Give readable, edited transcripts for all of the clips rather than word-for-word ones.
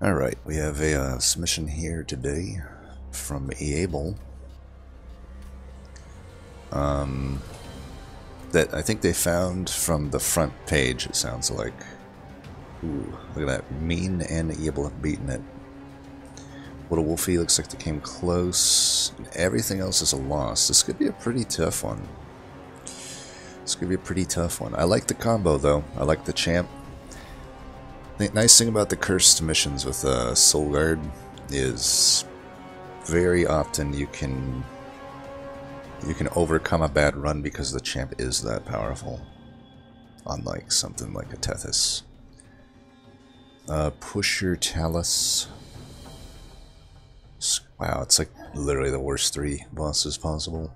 Alright, we have a submission here today from Eable. That I think they found from the front page, it sounds like. Ooh, look at that. Mean and Eable have beaten it. Little Wolfie looks like they came close. Everything else is a loss. This could be a pretty tough one. I like the combo, though. I like the champ. The nice thing about the cursed missions with Soul Guard is very often you can overcome a bad run because the champ is that powerful. Unlike something like a Tethys. Pusher Talus. Wow, it's like literally the worst 3 bosses possible.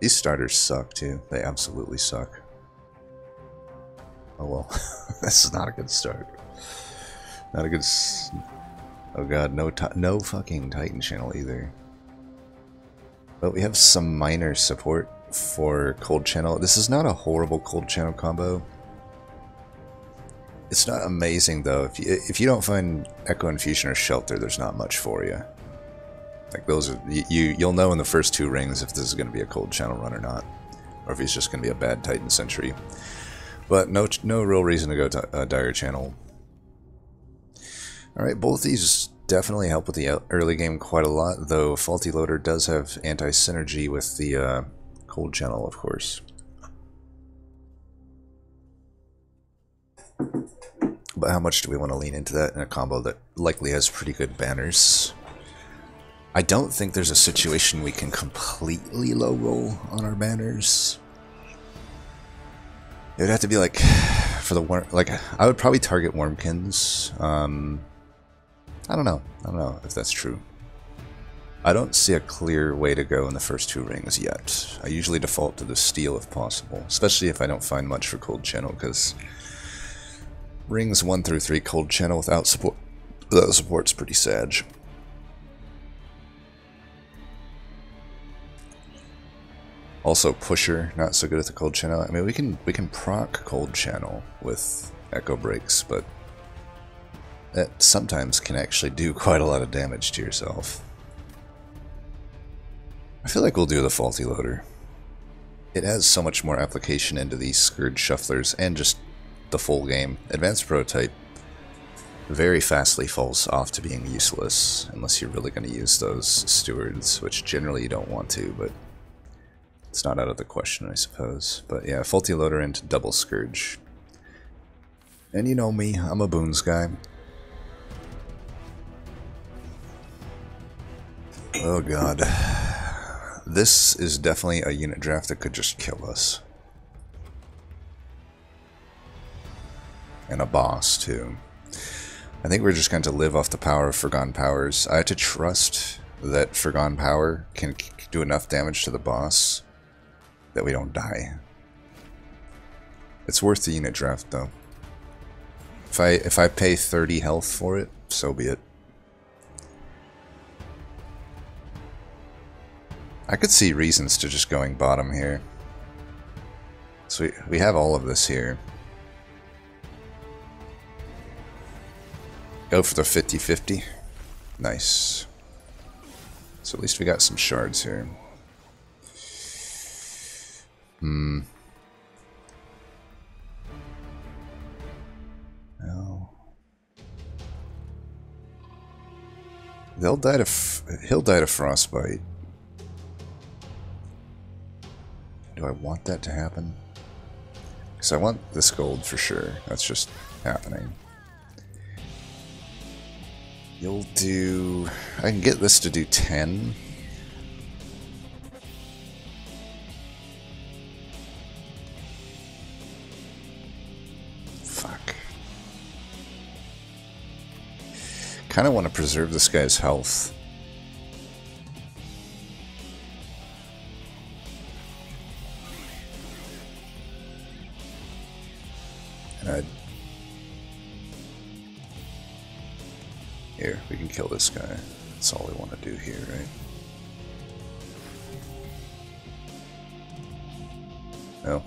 These starters suck too. They absolutely suck. Oh well, this is not a good start. Not a good. Oh god, no fucking Titan channel either. But we have some minor support for cold channel. This is not a horrible cold channel combo. It's not amazing though. If you don't find Echo Infusion or Shelter, there's not much for you. Like those are you'll know in the first 2 rings if this is going to be a cold channel run or not, or if he's just going to be a bad Titan Sentry. But no real reason to go to Dire Channel. Alright, both these definitely help with the early game quite a lot, though Faulty Loader does have anti-synergy with the Cold Channel, of course. But how much do we want to lean into that in a combo that likely has pretty good banners? I don't think there's a situation we can completely low roll on our banners. It would have to be like for the worm. Like I would probably target Wormkins. I don't know if that's true. I don't see a clear way to go in the first 2 rings yet. I usually default to the steel if possible, especially if I don't find much for cold channel, because rings 1 through 3 cold channel without support's pretty sad. Also, Pusher, not so good at the cold channel. I mean, we can proc cold channel with echo breaks, but that sometimes can actually do quite a lot of damage to yourself. I feel like we'll do the Faulty Loader. It has so much more application into these Scourge Shufflers and just the full game. Advanced Prototype very fastly falls off to being useless unless you're really going to use those Stewards, which generally you don't want to, but it's not out of the question, I suppose. But yeah, Faulty Loader into double Scourge. And you know me, I'm a boons guy. Oh god. This is definitely a unit draft that could just kill us. And a boss, too. I think we're just going to live off the power of Forgotten Powers. I have to trust that Forgotten Power can do enough damage to the boss that we don't die. It's worth the unit draft, though. If I pay 30 health for it, so be it. I could see reasons to just going bottom here. So we have all of this here. Go for the 50-50. Nice. So at least we got some shards here. No. He'll die to frostbite. Do I want that to happen? Because I want this gold for sure. That's just happening. You'll do... I can get this to do 10. Fuck. Kind of want to preserve this guy's health. And here, we can kill this guy. That's all we want to do here, right? No.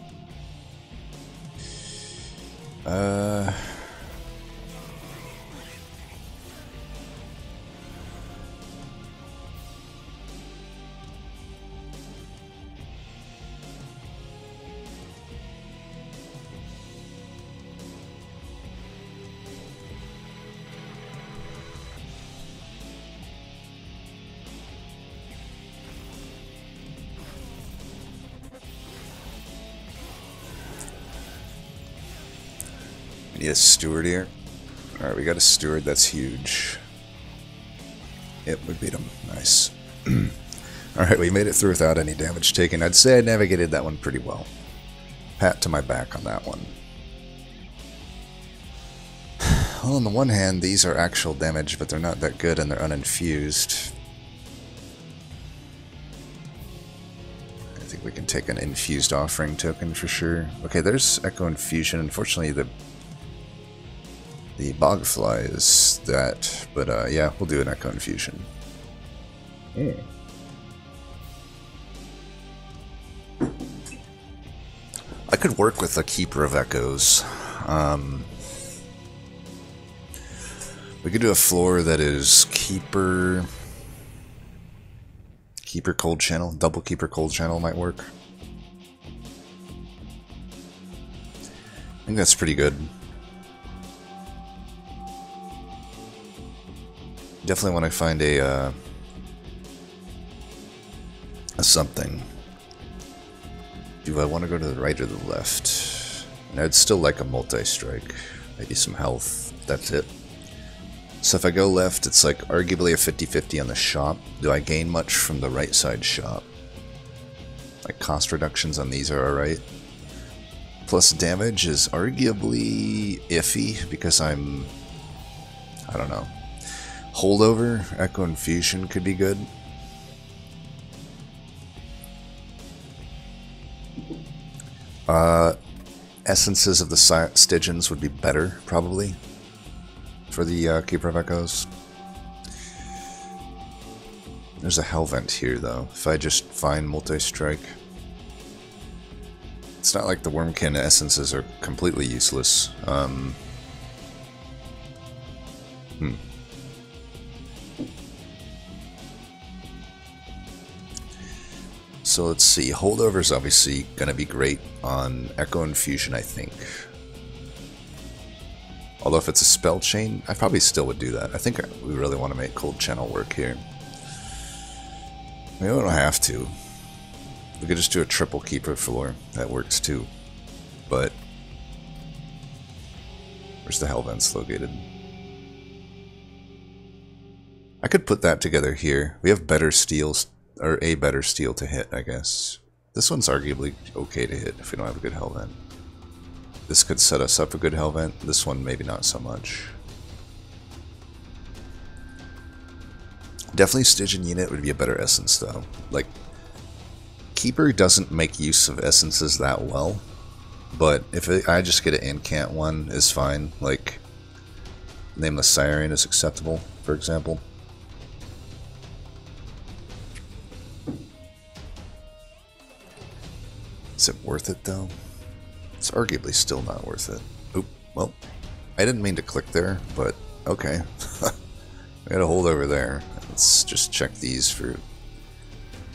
Need a steward here. Alright, we got a steward. That's huge. Yep, we beat him. Nice. Alright, we made it through without any damage taken. I'd say I navigated that one pretty well. Pat to my back on that one. Well, on the one hand, these are actual damage, but they're not that good and they're uninfused. I think we can take an infused offering token for sure. Okay, there's Echo Infusion. Unfortunately, the Bogfly is that, but yeah, we'll do an Echo Infusion. Mm. I could work with a Keeper of Echoes. We could do a floor that is Keeper Cold Channel. Double Keeper Cold Channel might work. I think that's pretty good. Definitely want to find a something. Do I want to go to the right or the left? And I'd still like a multi-strike. Maybe some health. That's it. So if I go left, it's like arguably a 50-50 on the shop. Do I gain much from the right side shop? Like cost reductions on these are alright. Plus damage is arguably iffy because I don't know. Holdover, Echo Infusion could be good. Essences of the Stygians would be better, probably, for the Keeper of Echoes. There's a Hellvent here, though. If I just find Multi-Strike. It's not like the Wormkin essences are completely useless. So let's see. Holdover is obviously going to be great on Echo Infusion, I think. Although if it's a spell chain, I probably still would do that. I think we really want to make Cold Channel work here. Maybe we don't have to. We could just do a triple Keeper floor. That works too. But where's the Hellvents located? I could put that together here. We have better steels, or a better steel to hit, I guess. This one's arguably okay to hit if we don't have a good Hellvent. This could set us up a good Hellvent. This one maybe not so much. Definitely Stygian unit would be a better essence though. Like, Keeper doesn't make use of essences that well, but if I just get an incant one is fine. Like, Nameless Siren is acceptable, for example. Is it worth it though? It's arguably still not worth it. Oop, well, I didn't mean to click there, but okay. I got a hold over there. Let's just check these for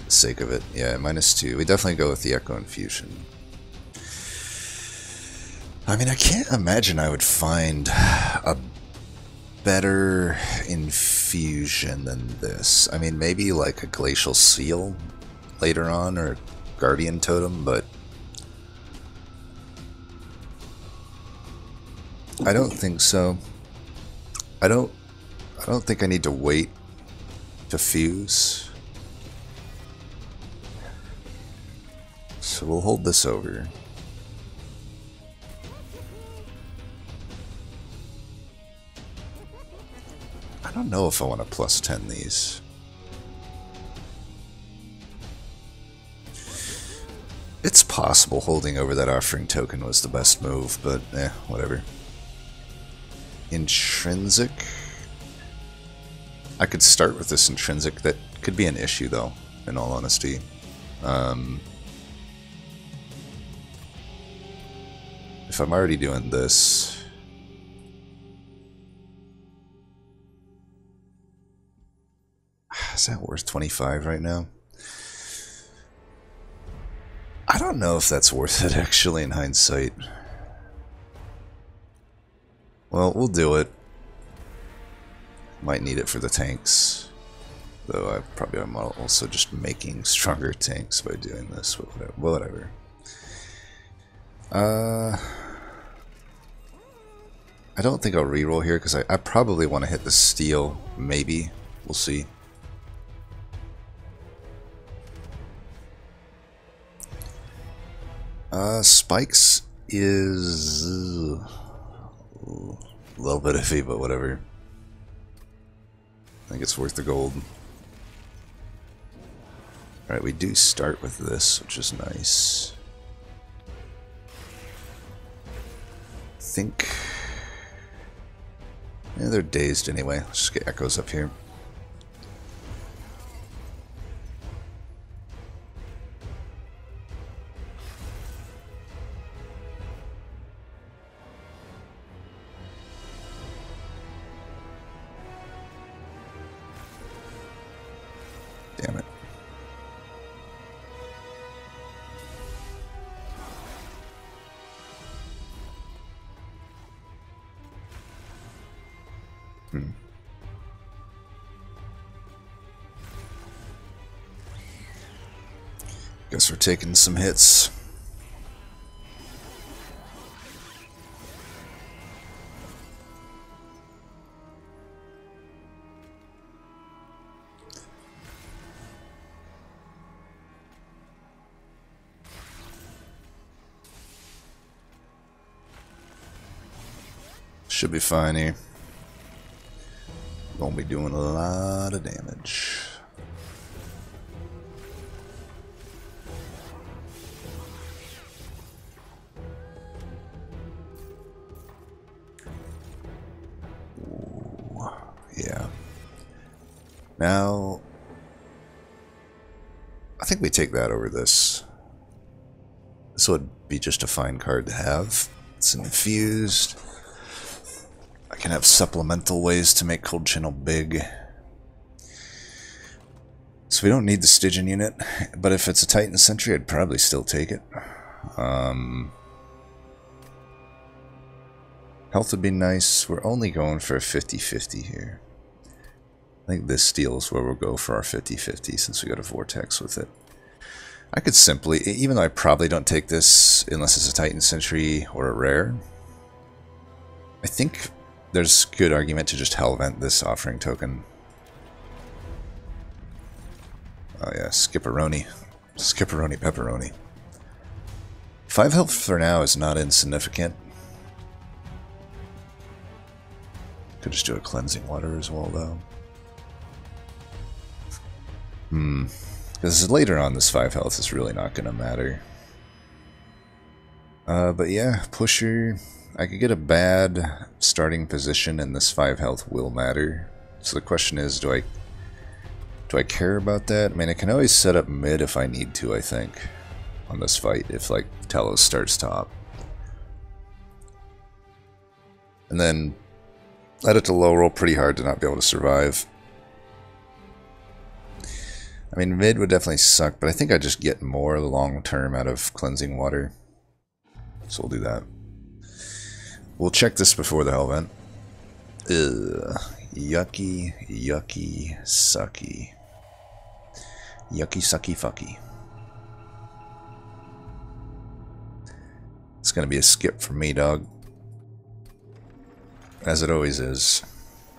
the sake of it. Yeah, -2. We definitely go with the Echo Infusion. I mean, I can't imagine I would find a better infusion than this. I mean, maybe like a Glacial Seal later on, or Guardian Totem, but I don't think so. I don't think I need to wait to fuse. So we'll hold this over. I don't know if I want to +10 these. It's possible holding over that offering token was the best move, but whatever. Intrinsic. I could start with this intrinsic. That could be an issue, though, in all honesty. If I'm already doing this... Is that worth 25 right now? I don't know if that's worth it, actually, in hindsight. Well, we'll do it. Might need it for the tanks. Though I probably am also just making stronger tanks by doing this. Whatever. I don't think I'll reroll here because I probably want to hit the steel. Maybe. We'll see. Spikes is a little bit iffy, but whatever. I think it's worth the gold. Alright, we do start with this, which is nice. I think... yeah, they're dazed anyway. Let's just get echoes up here. Damn it. Guess we're taking some hits. Should be fine here. Gonna be doing a lot of damage. Ooh, yeah. Now, I think we take that over this. This would be just a fine card to have. It's infused. I can have supplemental ways to make Cold Channel big. So we don't need the Stygian unit, but if it's a Titan Sentry, I'd probably still take it. Health would be nice. We're only going for a 50-50 here. I think this steel is where we'll go for our 50-50 since we got a Vortex with it. I could simply, even though I probably don't take this unless it's a Titan Sentry or a rare, I think there's good argument to just Hellvent this offering token. Oh yeah, Skipperoni. Skipperoni pepperoni. 5 health for now is not insignificant. Could just do a cleansing water as well though. Because later on this 5 health is really not going to matter. But yeah, Pusher. I could get a bad starting position and this 5 health will matter. So the question is, do I care about that? I mean, I can always set up mid if I need to, I think, on this fight, if like Telos starts top. And then let it to low roll pretty hard to not be able to survive. I mean, mid would definitely suck, but I think I just get more long term out of cleansing water. So we'll do that. We'll check this before the Hellvent. Ugh. Yucky, yucky, sucky. Yucky, sucky, fucky. It's gonna be a skip for me, dog. As it always is.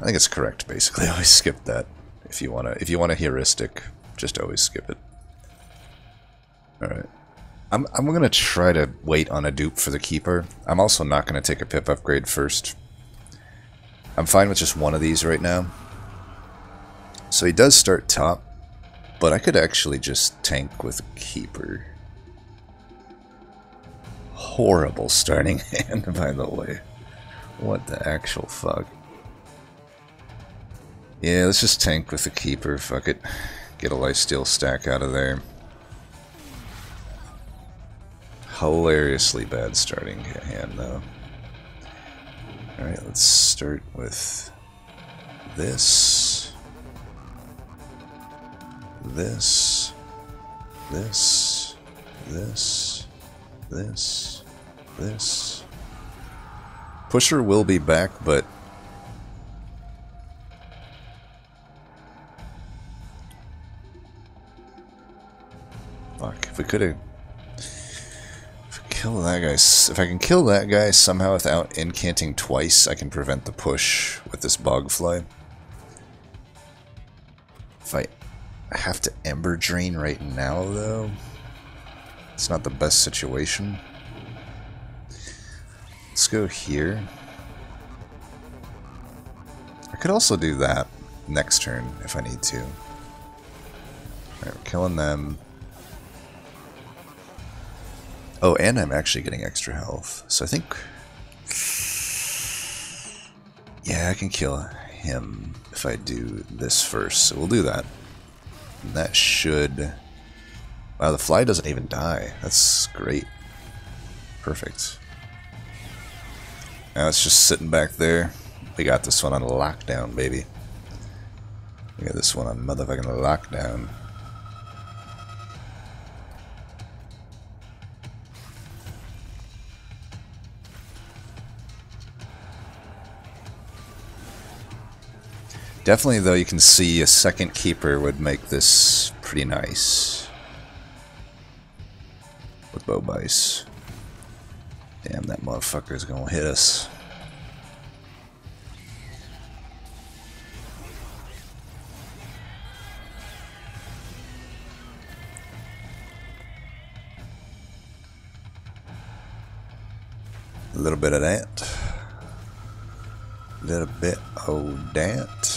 I think it's correct, basically. Always skip that. If you want a heuristic, just always skip it. Alright. I'm gonna try to wait on a dupe for the Keeper. I'm also not gonna take a pip upgrade first. I'm fine with just one of these right now. So he does start top, but I could actually just tank with Keeper. Horrible starting hand, by the way. What the actual fuck? Yeah, let's just tank with the Keeper, fuck it. Get a lifesteal stack out of there. Hilariously bad starting hand, though. Alright, let's start with this. This. This. This. This. This. Pusher will be back, but fuck, if we could kill that guy. If I can kill that guy somehow without incanting twice, I can prevent the push with this Bogfly. If I have to Ember Drain right now, though, it's not the best situation. Let's go here. I could also do that next turn if I need to. Alright, we're killing them. Oh, and I'm actually getting extra health. So I think... yeah, I can kill him if I do this first. So we'll do that. And that should... wow, the fly doesn't even die. That's great. Perfect. Now it's just sitting back there. We got this one on lockdown, baby. We got this one on motherfucking lockdown. Definitely, though, you can see a second keeper would make this pretty nice. With Bobice. Damn, that motherfucker's gonna hit us. A little bit of that. A little bit of that.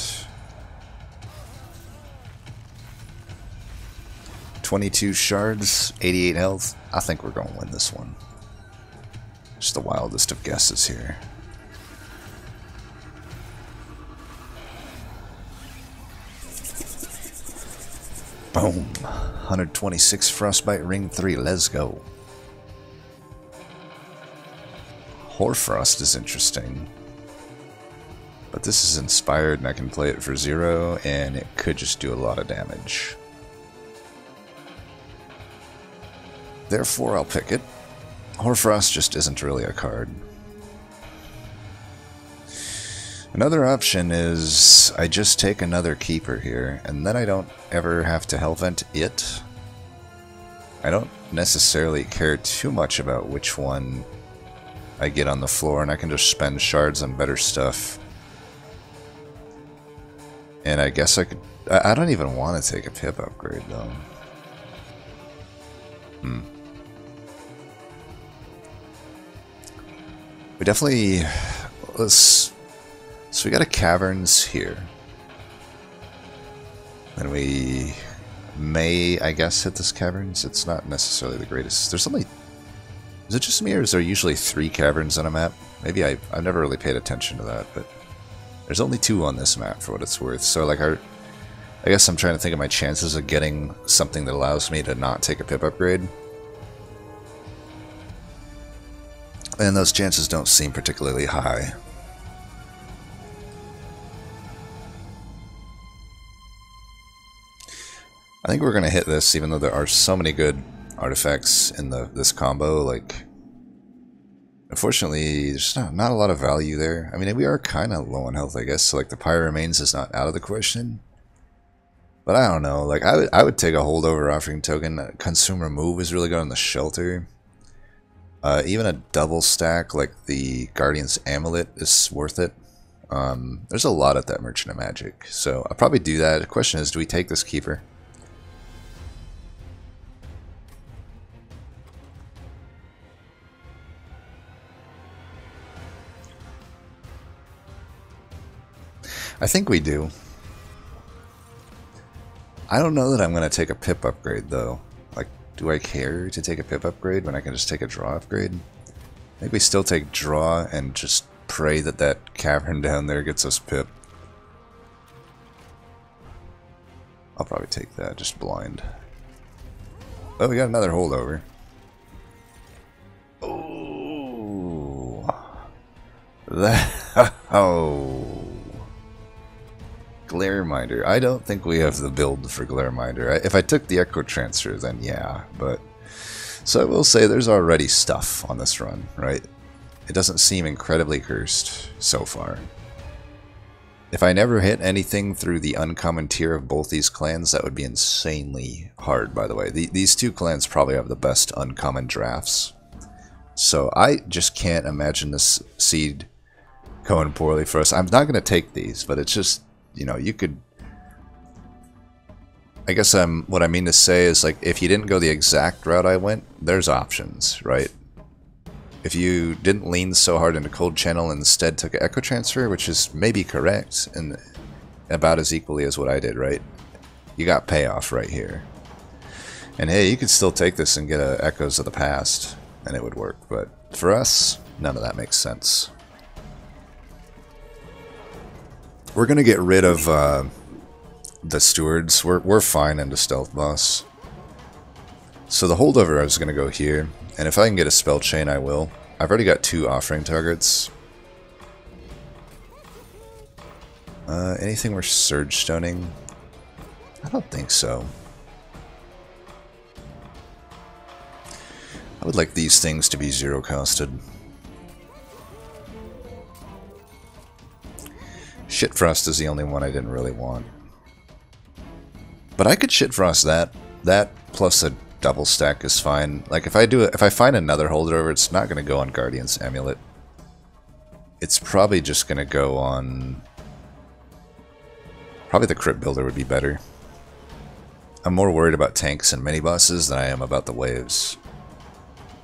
22 shards, 88 health. I think we're going to win this one. Just the wildest of guesses here. Boom. 126 Frostbite Ring 3. Let's go. Hoarfrost is interesting. But this is inspired and I can play it for 0 and it could just do a lot of damage. Therefore, I'll pick it. Hoarfrost just isn't really a card. Another option is I just take another keeper here, and then I don't ever have to Hellvent it. I don't necessarily care too much about which one I get on the floor, and I can just spend shards on better stuff. And I guess I could... I don't even want to take a pip upgrade, though. We definitely... let's... so we got a Caverns here. And we may, I guess, hit this Caverns. It's not necessarily the greatest. There's only... is it just me, or is there usually 3 Caverns on a map? Maybe I've never really paid attention to that, but... there's only 2 on this map, for what it's worth. So, like, I guess I'm trying to think of my chances of getting something that allows me to not take a pip upgrade. And those chances don't seem particularly high. I think we're going to hit this, even though there are so many good artifacts in this combo. Like, unfortunately, there's not a lot of value there. I mean, we are kind of low on health, I guess. So, like, the Pyre Remains is not out of the question. But I don't know. Like, I would take a holdover offering token. Consume Remove is really good on the Shelter. Even a double stack like the Guardian's Amulet is worth it. There's a lot at that Merchant of Magic, so I'll probably do that. The question is, do we take this Keeper? I think we do. I don't know that I'm going to take a pip upgrade, though. Like, do I care to take a pip upgrade when I can just take a draw upgrade? I think we still take draw and just pray that that cavern down there gets us pip. I'll probably take that, just blind. Oh, we got another holdover. Oh. That... oh. Glareminder. I don't think we have the build for Glareminder. If I took the Echo Transfer, then yeah, but... so I will say there's already stuff on this run, right? It doesn't seem incredibly cursed so far. If I never hit anything through the uncommon tier of both these clans, that would be insanely hard, by the way. These two clans probably have the best uncommon drafts. So I just can't imagine this seed going poorly for us. I'm not going to take these, but it's just, you know, you could... I guess what I mean to say is, like, if you didn't go the exact route I went, there's options, right? If you didn't lean so hard into Cold Channel and instead took Echo Transfer, which is maybe correct, and about as equally as what I did, right? You got payoff right here. And hey, you could still take this and get a Echoes of the Past, and it would work, but for us, none of that makes sense. We're gonna get rid of the Stewards. We're fine into Stealth Boss. So the holdover is gonna go here, and if I can get a Spell Chain, I will. I've already got 2 offering targets. Anything we're Surge Stoning? I don't think so. I would like these things to be 0 costed. Shitfrost is the only one I didn't really want. But I could Shitfrost that. That plus a double stack is fine. Like if I find another holdover, it's not going to go on Guardian's Amulet. It's probably just going to go on... Probably the Crypt Builder would be better. I'm more worried about tanks and mini-bosses than I am about the waves.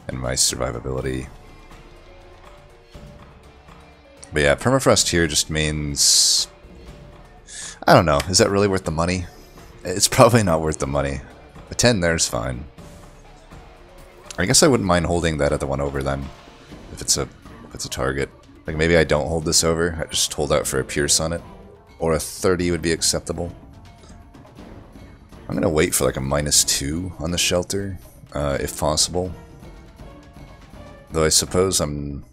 And my survivability. But yeah, Permafrost here just means... I don't know, is that really worth the money? It's probably not worth the money. A 10 there's fine. I guess I wouldn't mind holding that other one over then. If it's a target. Like maybe I don't hold this over, I just hold out for a Pierce on it. Or a 30 would be acceptable. I'm gonna wait for like a -2 on the shelter, if possible. Though I suppose I'm...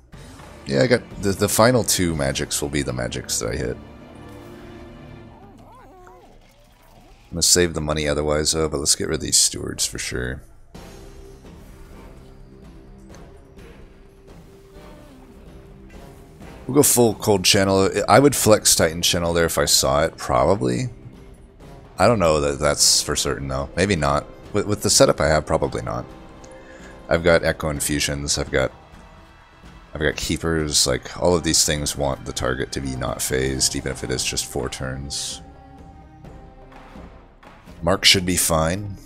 Yeah, I got... The final 2 magics will be the magics that I hit. I'm gonna save the money otherwise, but let's get rid of these Stewards for sure. We'll go full Cold Channel. I would flex Titan Channel there if I saw it, probably. I don't know that that's for certain though. Maybe not. With the setup I have, probably not. I've got Echo Infusions, I've got Keepers, like all of these things want the target to be not phased, even if it is just 4 turns. Mark should be fine.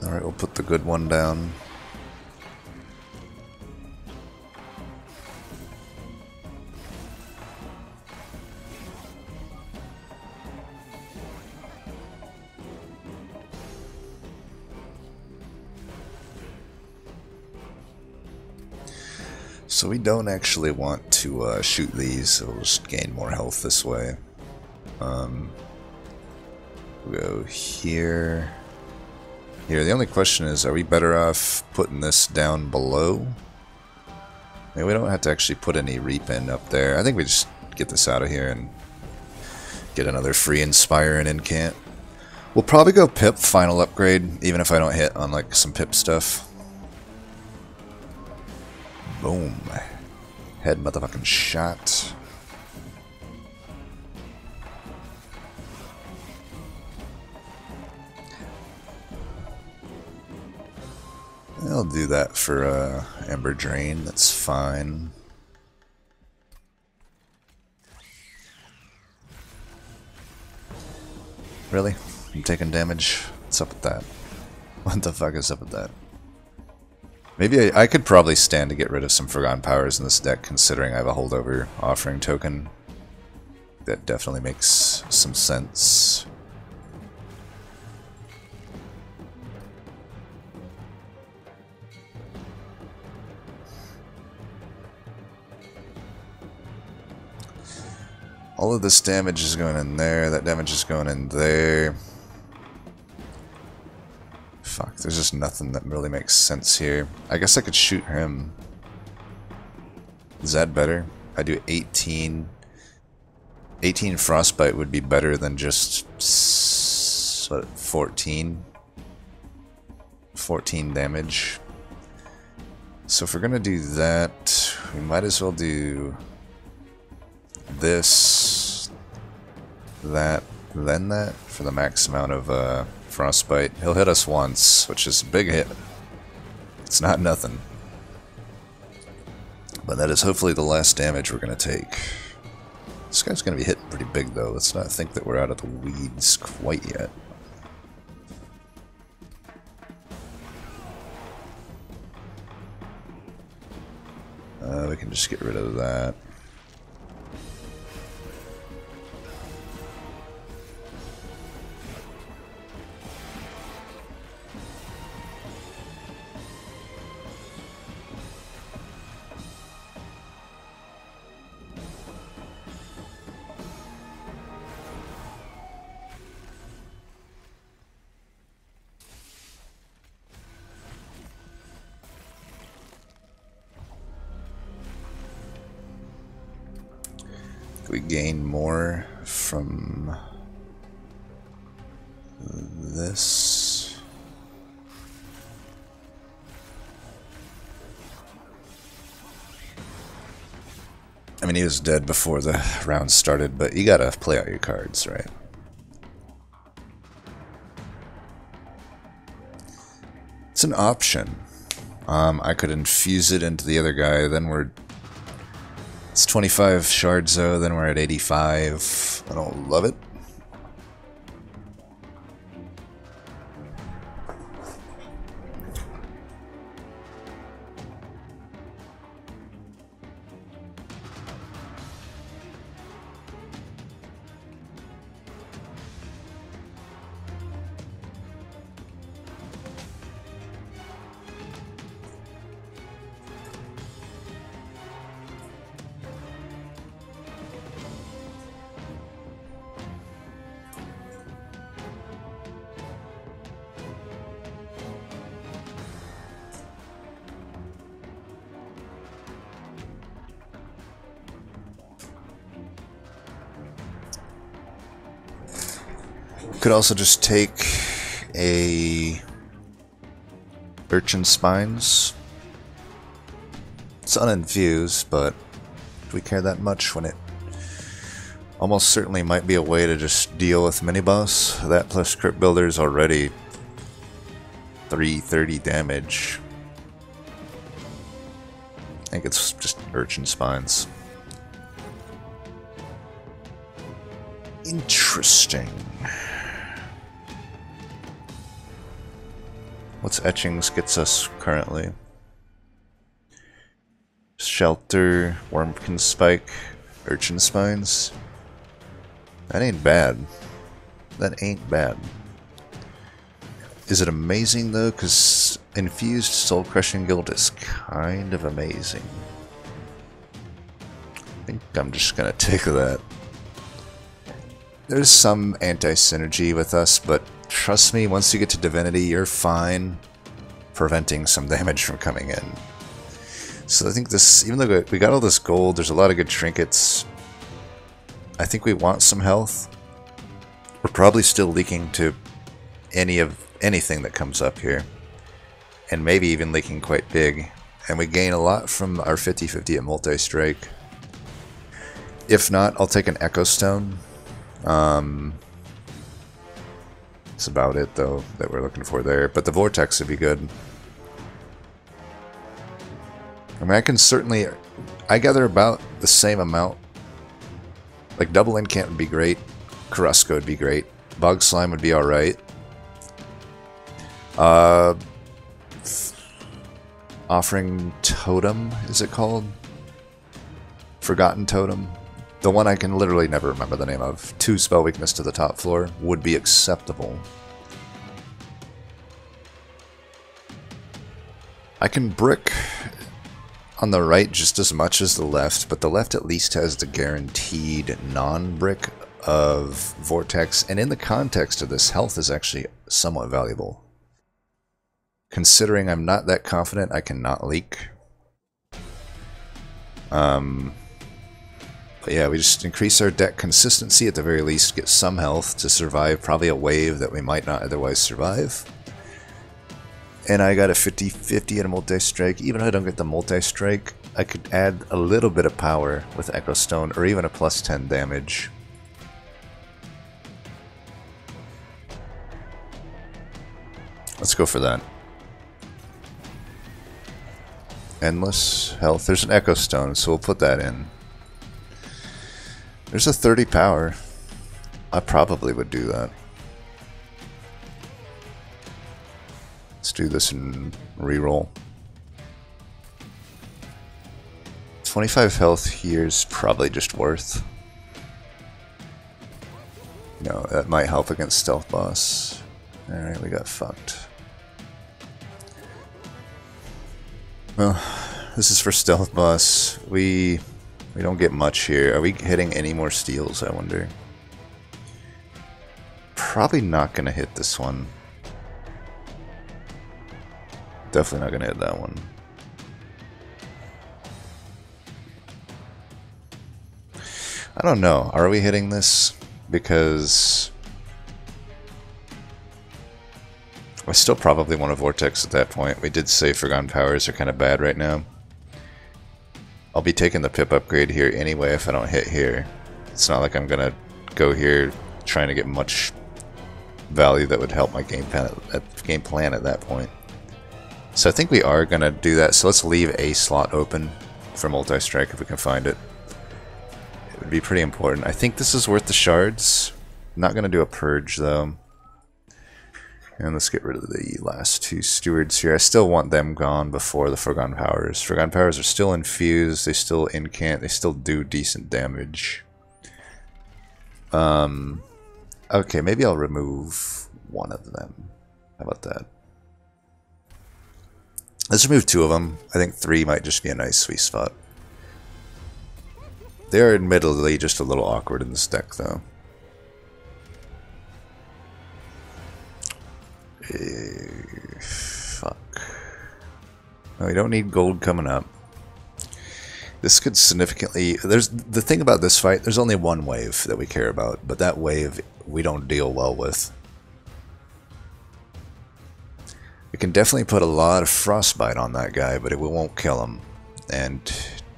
Alright, we'll put the good one down. So we don't actually want to shoot these, so we'll just gain more health this way. We'll go here. Here, the only question is, are we better off putting this down below? Maybe we don't have to actually put any Reapin up there. I think we just get this out of here and get another free Inspire and Incant. We'll probably go Pip, final upgrade, even if I don't hit on like some Pip stuff. Boom. Head motherfucking shot. I'll do that for Ember Drain, that's fine. Really? I'm taking damage? What's up with that? What the fuck is up with that? Maybe I could probably stand to get rid of some Forgotten Powers in this deck, considering I have a holdover offering token. That definitely makes some sense. All of this damage is going in there, that damage is going in there. Fuck, there's just nothing that really makes sense here. I guess I could shoot him. Is that better? I do 18. 18 Frostbite would be better than just... what, 14? 14 damage. So if we're gonna do that, we might as well do... this, that, then that, for the max amount of Frostbite. He'll hit us once, which is a big hit. It's not nothing. But that is hopefully the last damage we're going to take. This guy's going to be hitting pretty big, though. Let's not think that we're out of the weeds quite yet. We can just get rid of that. We gain more from this. I mean, he was dead before the round started, but you gotta play out your cards, right? It's an option. I could infuse it into the other guy, then it's 25 shards though, then we're at 85. I don't love it. Could also just take a Urchin Spines. It's uninfused, but do we care that much when it almost certainly might be a way to just deal with mini-boss? That plus Crypt Builder is already 330 damage. I think it's just Urchin Spines. Interesting. What's Etchings gets us currently? Shelter, Wormkin Spike, Urchin Spines. That ain't bad. That ain't bad. Is it amazing though? Because Infused Soul Crushing Guild is kind of amazing. I think I'm just gonna take that. There's some anti-synergy with us, but trust me, once you get to Divinity, you're fine preventing some damage from coming in. So I think this, even though we got all this gold, there's a lot of good trinkets. I think we want some health. We're probably still leaking to anything that comes up here. And maybe even leaking quite big. And we gain a lot from our 50-50 at multi-strike. If not, I'll take an Echo Stone. That's about it, though, that we're looking for there. But the Vortex would be good. I mean, I can certainly... I gather about the same amount. Like, Double Incant would be great. Carrasco would be great. Bog Slime would be alright. Offering Totem, is it called? Forgotten Totem. The one I can literally never remember the name of. 2 spell weakness to the top floor would be acceptable. I can brick on the right just as much as the left, but the left at least has the guaranteed non-brick of Vortex, and in the context of this, health is actually somewhat valuable. Considering I'm not that confident I cannot leak. But yeah, we just increase our deck consistency at the very least, get some health to survive probably a wave that we might not otherwise survive. And I got a 50-50 and a multi-strike. Even if I don't get the multi-strike, I could add a little bit of power with Echo Stone, or even a plus 10 damage. Let's go for that. Endless health. There's an Echo Stone, so we'll put that in. There's a 30 power. I probably would do that. Let's do this and reroll. 25 health here is probably just worth. You know, that might help against Stealth Boss. Alright, we got fucked. Well, this is for Stealth Boss. We don't get much here. Are we hitting any more steals, I wonder? Probably not going to hit this one. Definitely not going to hit that one. I don't know. Are we hitting this? Because I still probably want a Vortex at that point. We did say Forgotten Powers are kind of bad right now. I'll be taking the Pip upgrade here anyway if I don't hit here. It's not like I'm going to go here trying to get much value that would help my game plan at that point. So I think we are going to do that. So let's leave a slot open for multi-strike if we can find it. It would be pretty important. I think this is worth the shards. I'm not going to do a purge though. And let's get rid of the last two stewards here. I still want them gone before the Forgotten Powers. Forgotten Powers are still infused, they still incant, they still do decent damage. Okay, maybe I'll remove one of them. How about that? Let's remove two of them. I think 3 might just be a nice sweet spot. They're admittedly just a little awkward in this deck though. Fuck. No, we don't need gold coming up. This could significantly... There's the thing about this fight, there's only one wave that we care about, but that wave we don't deal well with. We can definitely put a lot of frostbite on that guy, but it won't kill him. And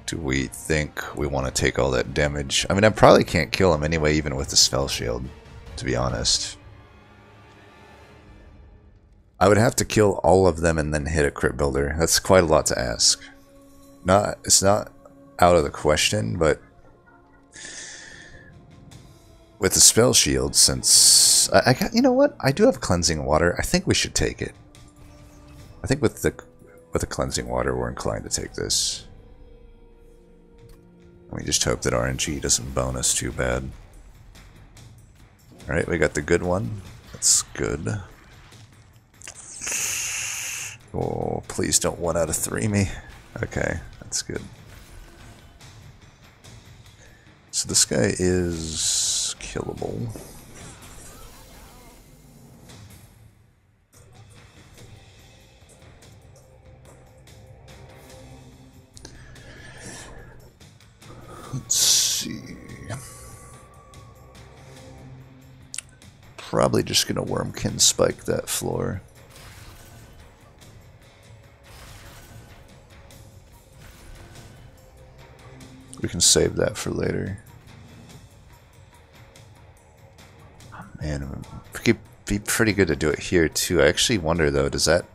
do we think we want to take all that damage? I mean, I probably can't kill him anyway, even with the spell shield, to be honest. I would have to kill all of them and then hit a crit builder. That's quite a lot to ask. It's not out of the question, but with the spell shield, since I got, you know what? I do have cleansing water. I think we should take it. I think with the cleansing water, we're inclined to take this. We just hope that RNG doesn't bone us too bad. All right, we got the good one. That's good. Oh, please don't 1 out of 3 me. Okay, that's good. So this guy is killable. Let's see. Probably just gonna Wormkin spike that floor. We can save that for later. Oh, man, it could be pretty good to do it here too. I actually wonder though, does that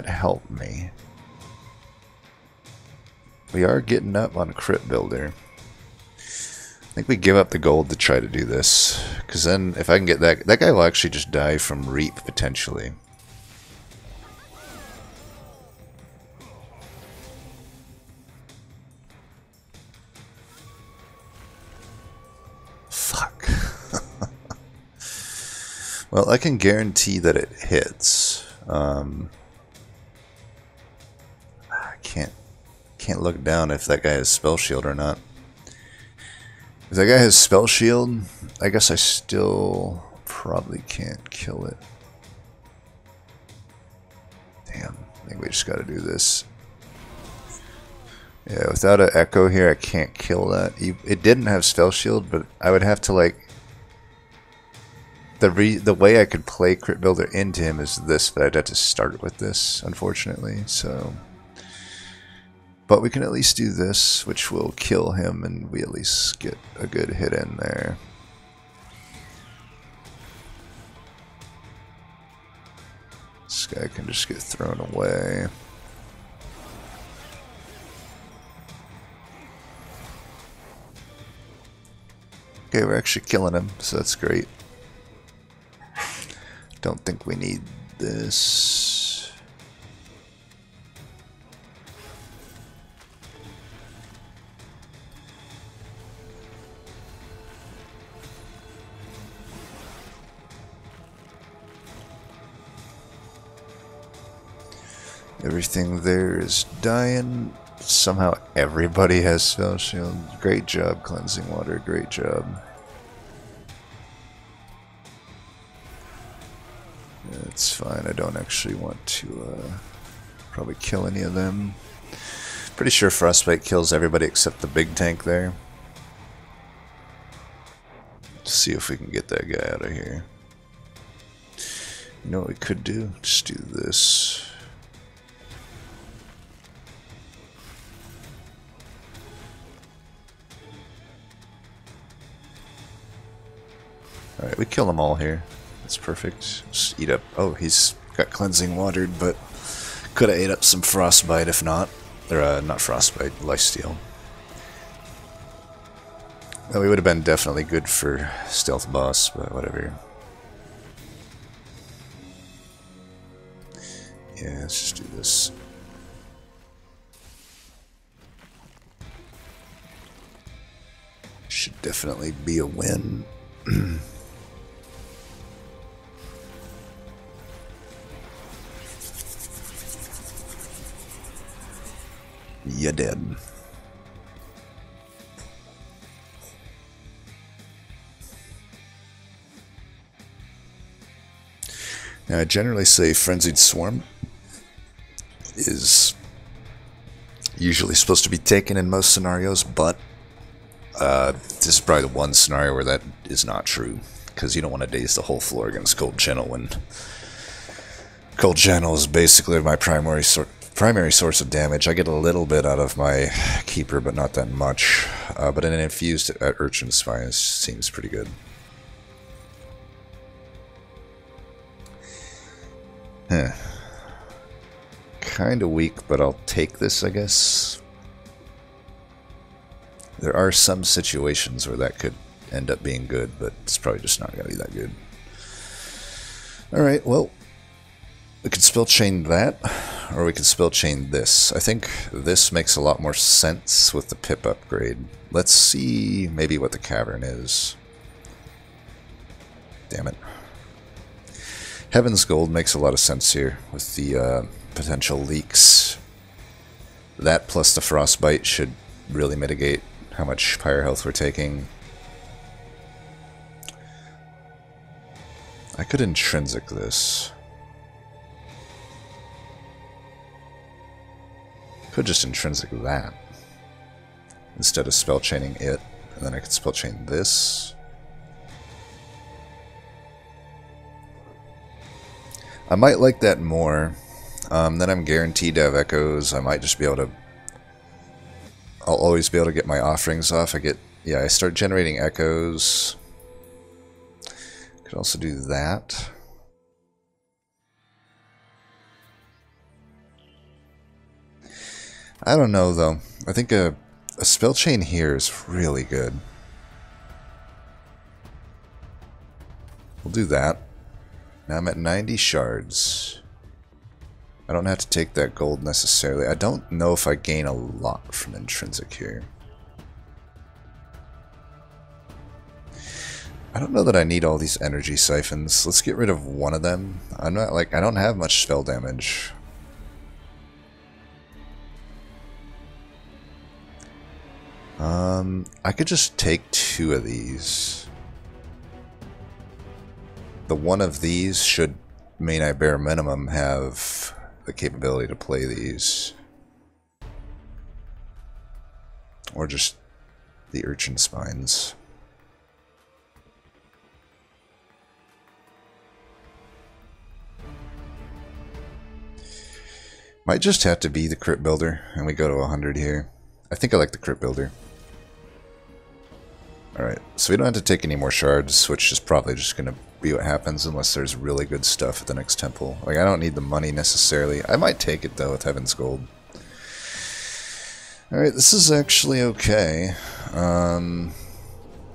help me? We are getting up on crit builder. I think we give up the gold to try to do this, because then if I can get that guy will actually just die from Reap potentially. Well, I can guarantee that it hits. I can't look down if that guy has spell shield or not. If that guy has spell shield, I guess I still probably can't kill it. Damn, I think we just got to do this. Yeah, without an echo here, I can't kill that. It didn't have spell shield, but I would have to like. The way I could play crit builder into him is this, but I'd have to start with this, unfortunately. So, but we can at least do this, which will kill him, and we at least get a good hit in there. guy can just get thrown away. Okay, we're actually killing him, so that's great. Don't think we need this. Everything there is dying. Somehow everybody has spell shield. Great job, cleansing water. Great job. It's fine. I don't actually want to probably kill any of them. Pretty sure Frostbite kills everybody except the big tank there. Let's see if we can get that guy out of here. You know what we could do? Just do this. Alright, we kill them all here. That's perfect. Just eat up. Oh, he's got cleansing watered, but could have ate up some frostbite if not. Or, not frostbite, lifesteal. Well, we would have been definitely good for stealth boss, but whatever. Yeah, let's just do this. Should definitely be a win. You did. Now, I generally say Frenzied Swarm is usually supposed to be taken in most scenarios, but this is probably the one scenario where that is not true, because you don't want to daze the whole floor against Cold Channel when Cold Channel is basically my primary source of damage. I get a little bit out of my Keeper, but not that much. But an infused Urchin Spine seems pretty good. Kinda weak, but I'll take this, I guess. There are some situations where that could end up being good, but it's probably just not going to be that good. Alright, well, we could spell chain that, or we could spell chain this. I think this makes a lot more sense with the pip upgrade. Let's see maybe what the cavern is. Damn it. Heaven's Gold makes a lot of sense here with the potential leaks. That plus the Frostbite should really mitigate how much Pyre health we're taking. I could intrinsic this. Could just intrinsic that instead of spell chaining it, and then I could spell chain this. I might like that more. Then I'm guaranteed to have echoes. I might just be able to. I'll always be able to get my offerings off. I start generating echoes. Could also do that. I don't know though. I think a spell chain here is really good. We'll do that. Now I'm at 90 shards. I don't have to take that gold necessarily. I don't know if I gain a lot from intrinsic here. I don't know that I need all these energy siphons. Let's get rid of one of them. I don't have much spell damage. I could just take 2 of these. The one of these should mean I bare minimum have the capability to play these. Or just the Urchin Spines. Might just have to be the Crypt Builder, and we go to 100 here. I think I like the Crypt Builder. Alright, so we don't have to take any more shards, which is probably just going to be what happens unless there's really good stuff at the next temple. Like, I don't need the money necessarily. I might take it, though, with Heaven's Gold. Alright, this is actually okay.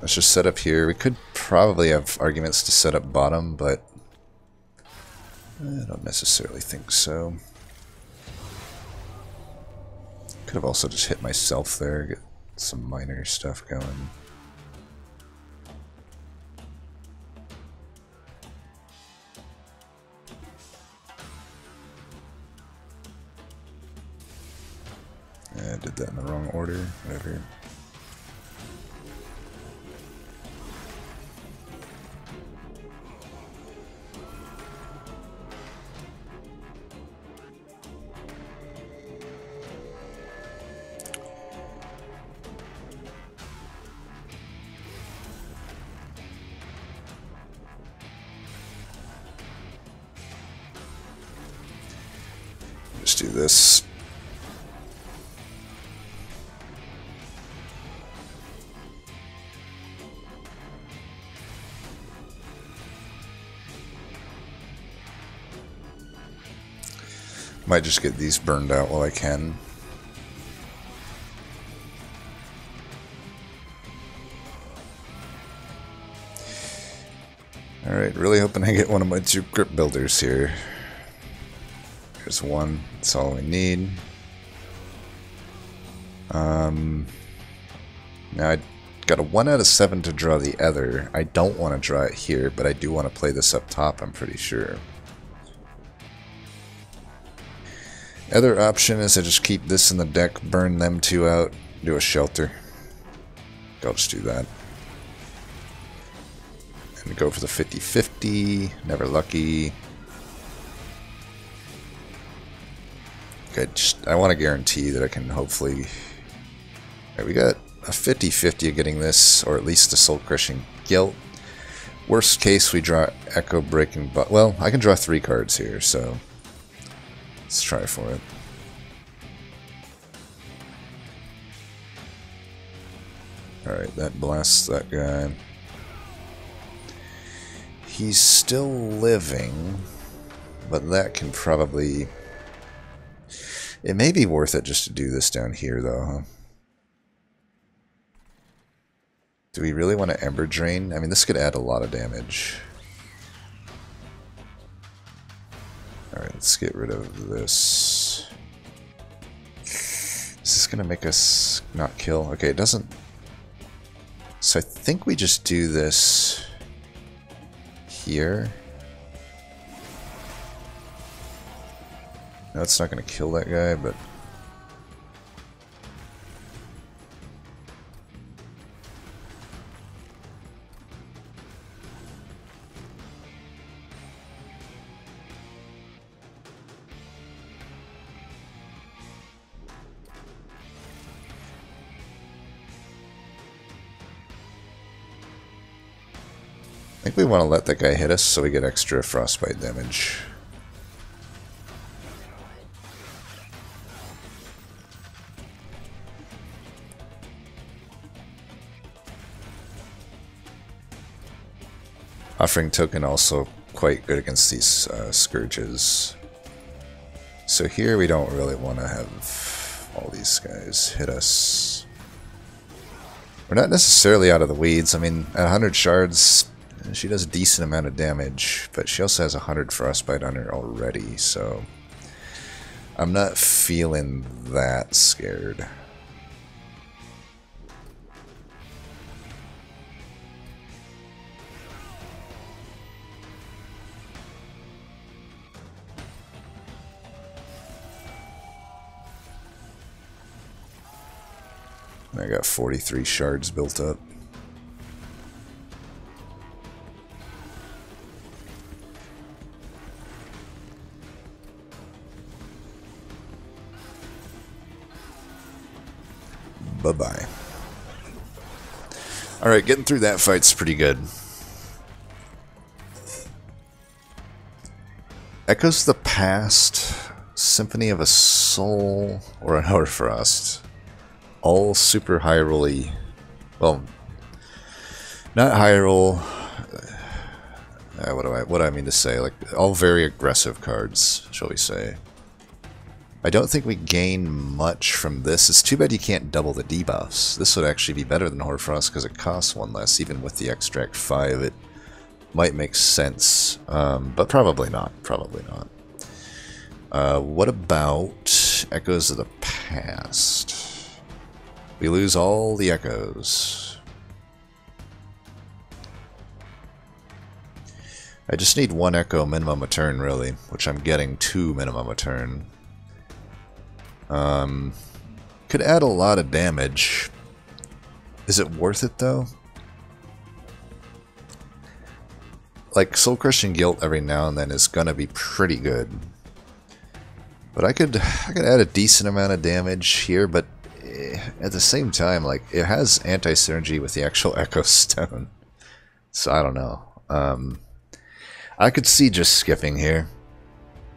Let's just set up here. We could probably have arguments to set up bottom, but I don't necessarily think so. Could have also just hit myself there, get some minor stuff going. I did that in the wrong order, whatever. Just do this. Might just get these burned out while I can. Alright, really hoping I get one of my 2 crypt builders here. There's one, that's all we need. Now I got a 1 out of 7 to draw the other. I don't want to draw it here, but I do want to play this up top, I'm pretty sure. Other option is I just keep this in the deck, burn them 2 out, do a shelter. I'll just do that. And go for the 50-50, never lucky. Okay, I want to guarantee that I can hopefully... Alright, we got a 50-50 of getting this, or at least a Soul Crushing Guilt. Worst case, we draw Echo Breaking... Well, I can draw 3 cards here, so... Let's try for it. Alright, that blasts that guy. He's still living, but that can probably... It may be worth it just to do this down here, though, huh? Do we really want to Ember Drain? I mean, this could add a lot of damage. Alright, let's get rid of this. Is this going to make us not kill? Okay, it doesn't... So I think we just do this here. No, it's not going to kill that guy, but... I think we want to let that guy hit us so we get extra frostbite damage. Offering Token also quite good against these Scourges. So here we don't really want to have all these guys hit us. We're not necessarily out of the weeds. I mean, at 100 shards, she does a decent amount of damage, but she also has 100 frostbite on her already, so I'm not feeling that scared. I got 43 shards built up. Bye-bye. Alright, getting through that fight's pretty good. Echoes of the Past, Symphony of a Soul, or an Hourfrost. All super high rolly. Well, not high roll. what do I mean to say? Like, all very aggressive cards, shall we say. I don't think we gain much from this. It's too bad you can't double the debuffs. This would actually be better than Hoarfrost because it costs one less. Even with the Extract 5, it might make sense. But probably not. Probably not. What about Echoes of the Past? We lose all the Echoes. I just need one Echo minimum a turn, really, which I'm getting 2 minimum a turn. Could add a lot of damage. Is it worth it, though? Like, Soul Crushing Guilt every now and then is gonna be pretty good. But I could add a decent amount of damage here, but at the same time, like, it has anti-synergy with the actual Echo Stone. So I don't know. I could see just skipping here.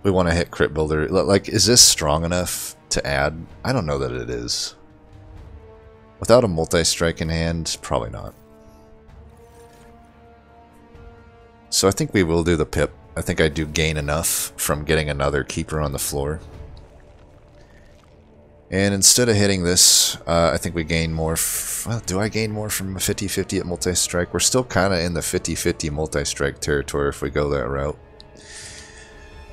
We want to hit Crypt Builder. Like, is this strong enough to add? I don't know that it is. Without a multi-strike in hand, probably not. So I think we will do the Pip. I think I do gain enough from getting another Keeper on the floor. And instead of hitting this, I think we gain more. Well, do I gain more from a 50-50 at multi-strike? We're still kind of in the 50-50 multi-strike territory if we go that route.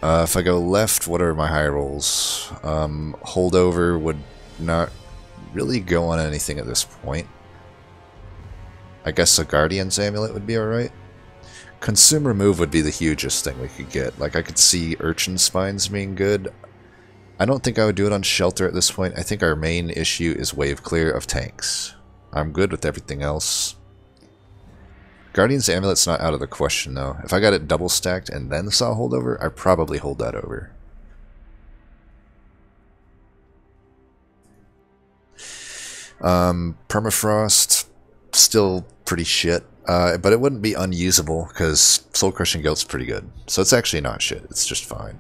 If I go left, what are my high rolls? Holdover would not really go on anything at this point. I guess a Guardian's Amulet would be alright. Consume Remove would be the hugest thing we could get. Like, I could see Urchin Spines being good. I don't think I would do it on Shelter at this point. I think our main issue is Wave Clear of tanks. I'm good with everything else. Guardian's Amulet's not out of the question, though. If I got it double stacked and then saw Holdover, I'd probably hold that over. Permafrost, still pretty shit. But it wouldn't be unusable, because Soul Crushing Guilt's pretty good. So it's actually not shit, it's just fine.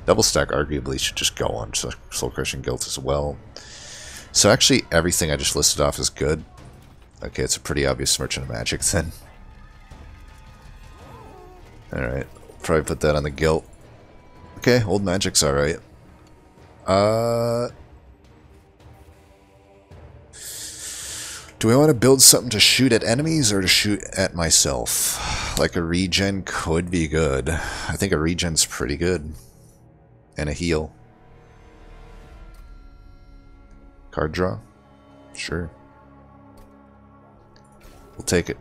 Double stack arguably should just go on Soul Crushing Guilt as well. So actually everything I just listed off is good. Okay, it's a pretty obvious Merchant of Magic then. Alright, probably put that on the Guilt. Okay, Old Magic's alright. Do I want to build something to shoot at enemies or to shoot at myself? Like a regen could be good. I think a regen's pretty good. And a heal. Card draw? Sure. We'll take it.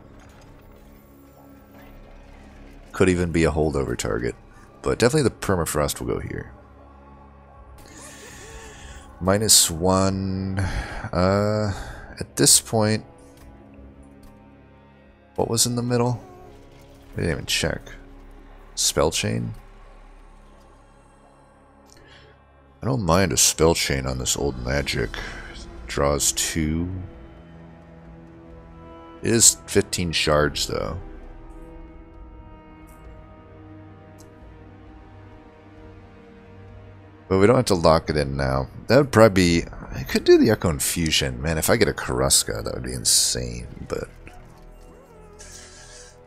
Could even be a holdover target. But definitely the Permafrost will go here. -1. At this point, what was in the middle? I didn't even check. Spell Chain? I don't mind a Spell Chain on this Old Magic. Draws 2. It is 15 shards, though. But we don't have to lock it in now. That would probably be... I could do the Echo Infusion. Man, if I get a Karuska, that would be insane, but...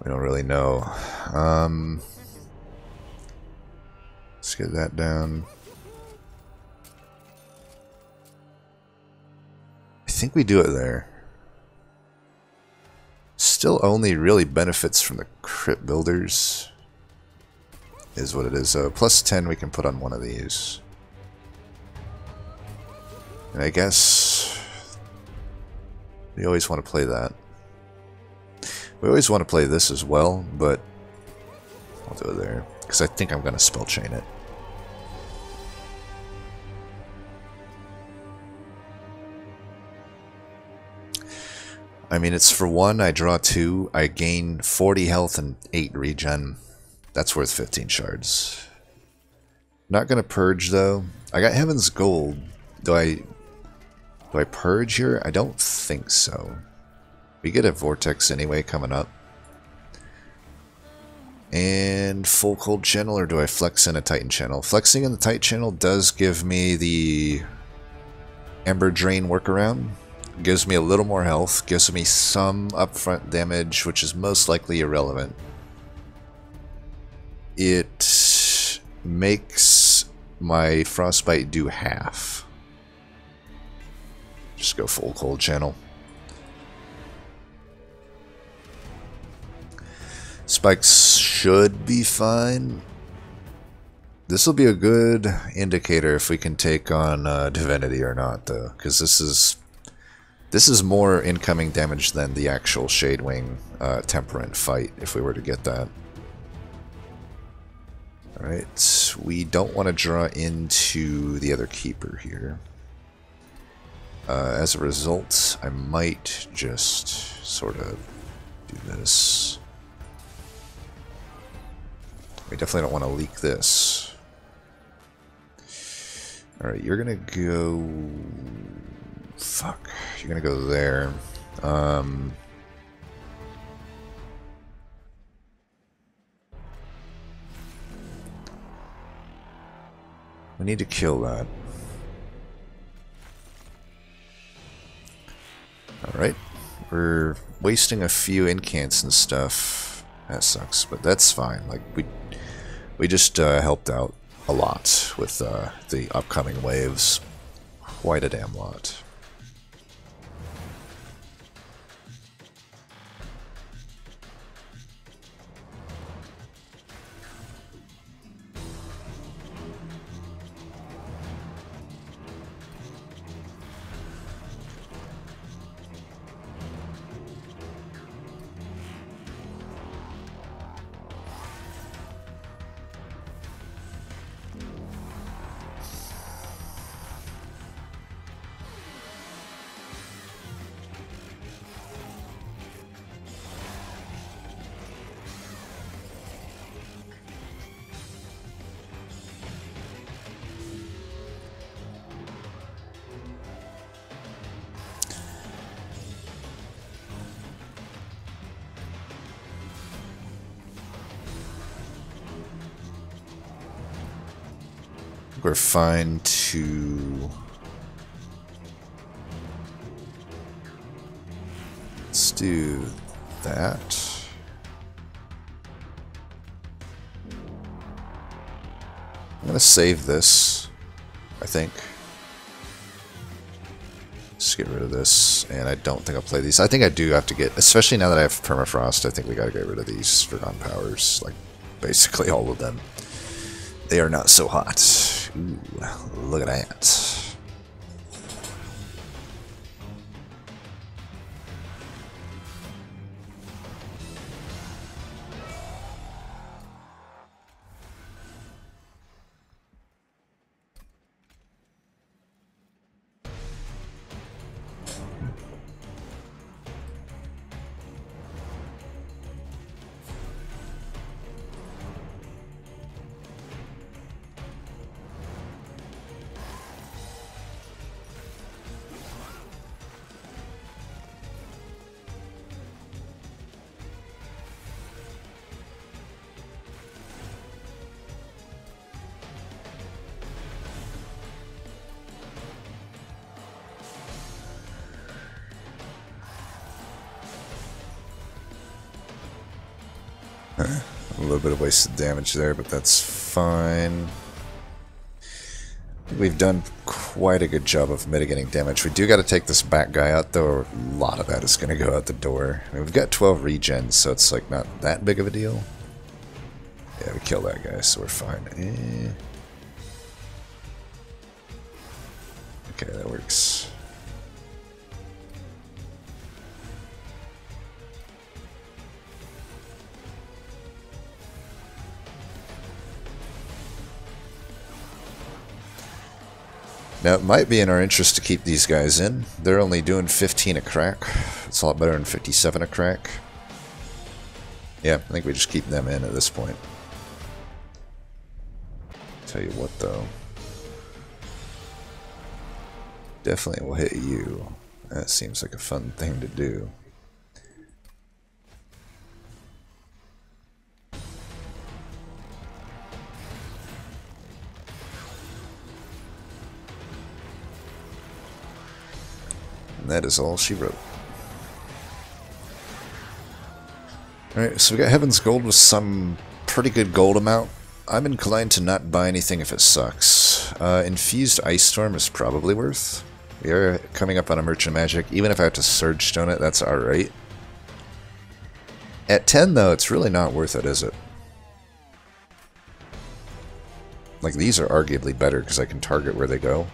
we don't really know. Let's get that down. I think we do it there. Still only really benefits from the Crypt Builders. Is what it is. +10 we can put on one of these. And I guess we always want to play that. We always want to play this as well, but I'll do it there. Because I think I'm going to Spell Chain it. I mean, it's for 1, I draw 2, I gain 40 health and 8 regen. That's worth 15 shards. Not going to purge, though. I got Heaven's Gold. Do I purge here? I don't think so. We get a Vortex anyway coming up. And full Cold Channel, or do I flex in a Titan Channel? Flexing in the Titan Channel does give me the Ember Drain workaround. Gives me a little more health, gives me some upfront damage, which is most likely irrelevant. it makes my frostbite do half. Just go full cold channel. Spikes should be fine. This will be a good indicator if we can take on Divinity or not, though, because this is more incoming damage than the actual Shadewing Temperament fight, if we were to get that. Alright, we don't want to draw into the other Keeper here. As a result, I might just sort of do this. We definitely don't want to leak this. Alright, you're gonna go... Fuck. You're gonna go there. We need to kill that. Alright. We're wasting a few incants and stuff. That sucks, but that's fine. Like, we just helped out a lot with the upcoming waves. Quite a damn lot. We're fine to... Let's do that. I'm gonna save this, I think. Just get rid of this, and I don't think I'll play these. I think I do have to get, especially now that I have Permafrost, I think we gotta get rid of these Forgotten Powers, like basically all of them. They are not so hot. Ooh, look at that. A little bit of wasted damage there, but that's fine. We've done quite a good job of mitigating damage. We do got to take this back guy out, though. A lot of that is going to go out the door. I mean, we've got 12 regens, so it's like not that big of a deal. Yeah, we kill that guy, so we're fine. Okay, that works. Now, it might be in our interest to keep these guys in. They're only doing 15 a crack. It's a lot better than 57 a crack. Yeah, I think we just keep them in at this point. Tell you what, though. Definitely will hit you. That seems like a fun thing to do. And that is all she wrote. Alright, so we got Heaven's Gold with some pretty good gold amount. I'm inclined to not buy anything if it sucks. Infused Ice Storm is probably worth. We are coming up on a Merchant Magic. Even if I have to Surge Stone it, that's alright. At 10 though, it's really not worth it, is it? Like, these are arguably better because I can target where they go.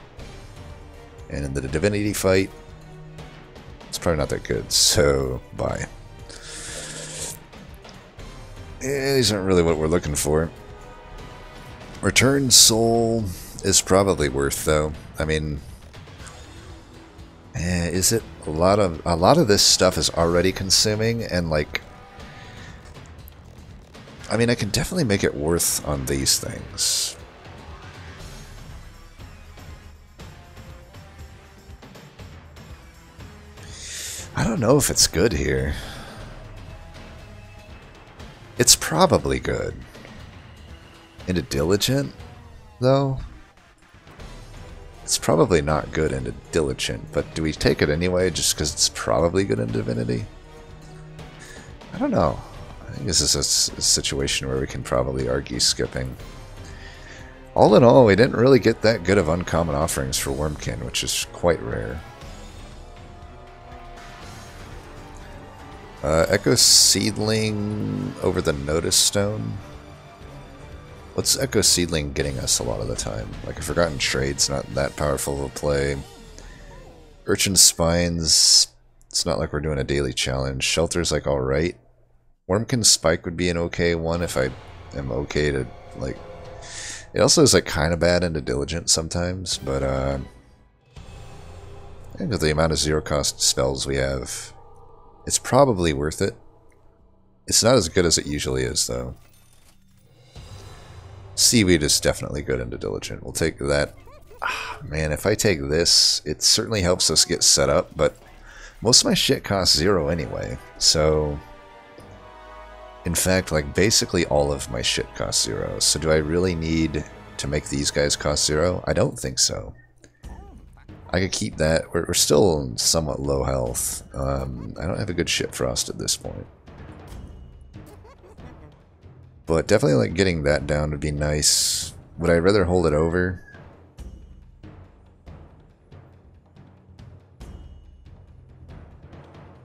And in the Divinity fight, it's probably not that good, so bye. These aren't really what we're looking for. Return Soul is probably worth, though. I mean, is it? A lot of this stuff is already consuming, and like, I mean, I can definitely make it worth on these things. I don't know if it's good here. It's probably good. Into Diligent, though? It's probably not good into Diligent, but do we take it anyway just because it's probably good in Divinity? I don't know. I think this is a situation where we can probably argue skipping. All in all, we didn't really get that good of uncommon offerings for Wurmkin, which is quite rare. Echo Seedling over the Notice Stone. What's Echo Seedling getting us a lot of the time? Like, a Forgotten Trade's not that powerful of a play. Urchin Spines, it's not like we're doing a daily challenge. Shelter's like alright. Wurmkin Spike would be an okay one if I am okay to, like... It also is, like, kind of bad into Diligent sometimes, but, I think with the amount of zero-cost spells we have, it's probably worth it. It's not as good as it usually is, though. Seaweed is definitely good into Diligent. We'll take that. Man, if I take this, it certainly helps us get set up, but most of my shit costs 0 anyway. So, in fact, like, basically all of my shit costs 0. So do I really need to make these guys cost 0? I don't think so. I could keep that. We're still somewhat low health. I don't have a good shit frost at this point. But definitely, like, getting that down would be nice. Would I rather hold it over?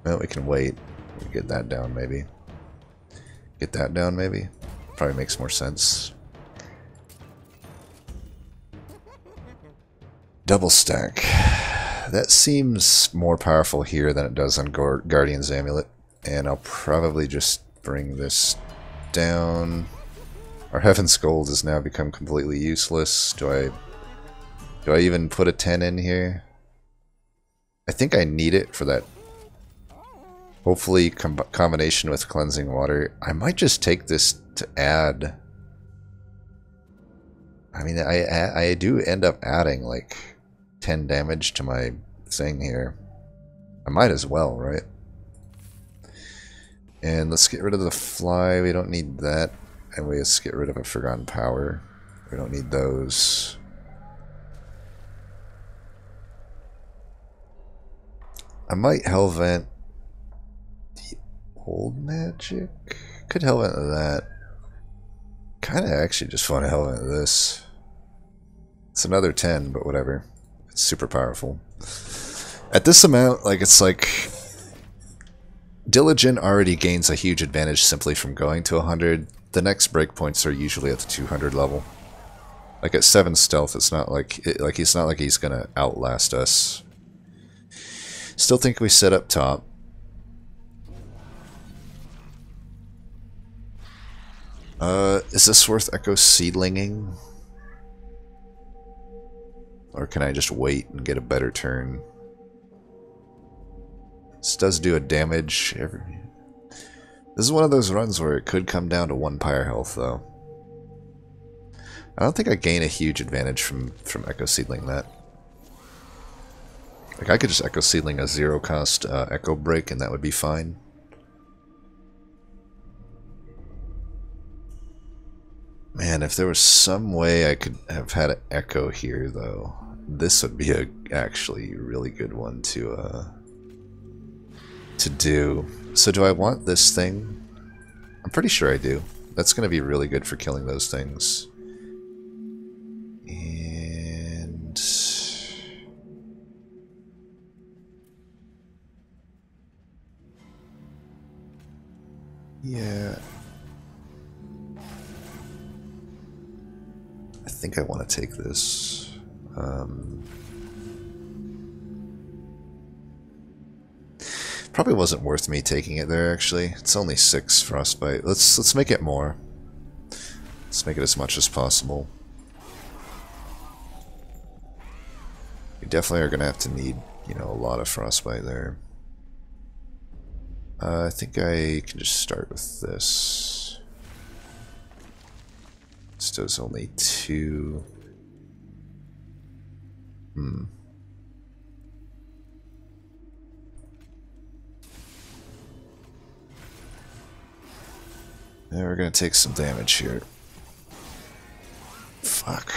Well, we can wait. Get that down, maybe. Get that down, maybe. Probably makes more sense. Double stack. That seems more powerful here than it does on Guardian's Amulet. And I'll probably just bring this down. Our Heaven's Gold has now become completely useless. Do I even put a 10 in here? I think I need it for that. Hopefully combination with Cleansing Water. I might just take this to add. I mean, I do end up adding like 10 damage to my thing here. I might as well, right? And let's get rid of the fly. We don't need that. And we just get rid of a Forgotten Power. We don't need those. I might Hellvent the old magic. Could Hellvent that. Kind of actually just want to Hellvent this. It's another 10, but whatever. It's super powerful. At this amount, like, it's like... Diligent already gains a huge advantage simply from going to 100. The next breakpoints are usually at the 200 level. Like at 7 stealth, it's not like it's not like he's gonna outlast us. Still think we set up top. Is this worth Echo Seedlinging? Or can I just wait and get a better turn? This does do a damage. This is one of those runs where it could come down to 1 pyre health, though. I don't think I gain a huge advantage from Echo Seedling that. Like, I could just Echo Seedling a 0-cost Echo Break, and that would be fine. Man, if there was some way I could have had an Echo here, though, this would be actually a really good one to do. So do I want this thing? I'm pretty sure I do. That's going to be really good for killing those things. And... yeah. I think I want to take this. Probably wasn't worth me taking it there, actually. It's only 6 frostbite. Let's make it more. Let's make it as much as possible. We definitely are going to have to need, you know, a lot of frostbite there. I think I can just start with this. This does only 2. Yeah, we're gonna take some damage here. Fuck.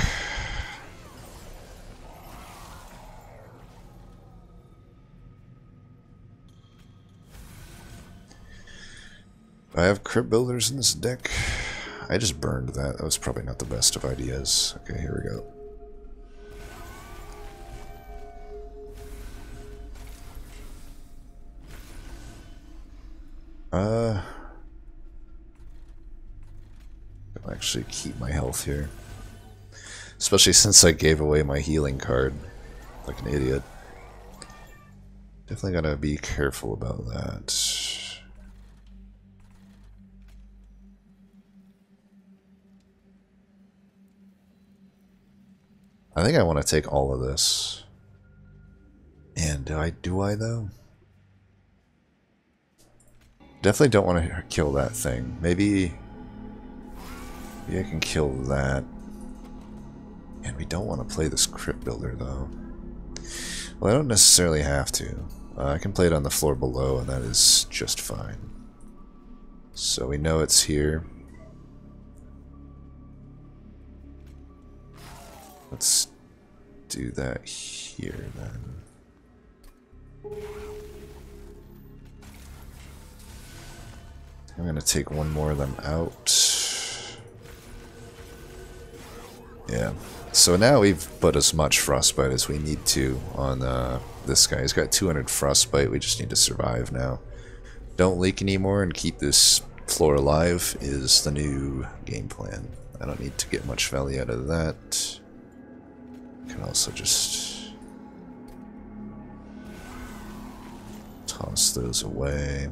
I have crypt builders in this deck. I just burned that. That was probably not the best of ideas. Okay, here we go. I'll actually keep my health here. Especially since I gave away my healing card. Like an idiot. Definitely gotta be careful about that. I think I want to take all of this. And do I though? Definitely don't want to kill that thing. Maybe I can kill that. And we don't want to play this crypt builder though. Well, I don't necessarily have to. I can play it on the floor below and that is just fine. So we know it's here. Let's do that here then. I'm gonna take one more of them out. Yeah. So now we've put as much frostbite as we need to on this guy. He's got 200 frostbite. We just need to survive now. Don't leak anymore and keep this floor alive is the new game plan. I don't need to get much value out of that. Can also just toss those away.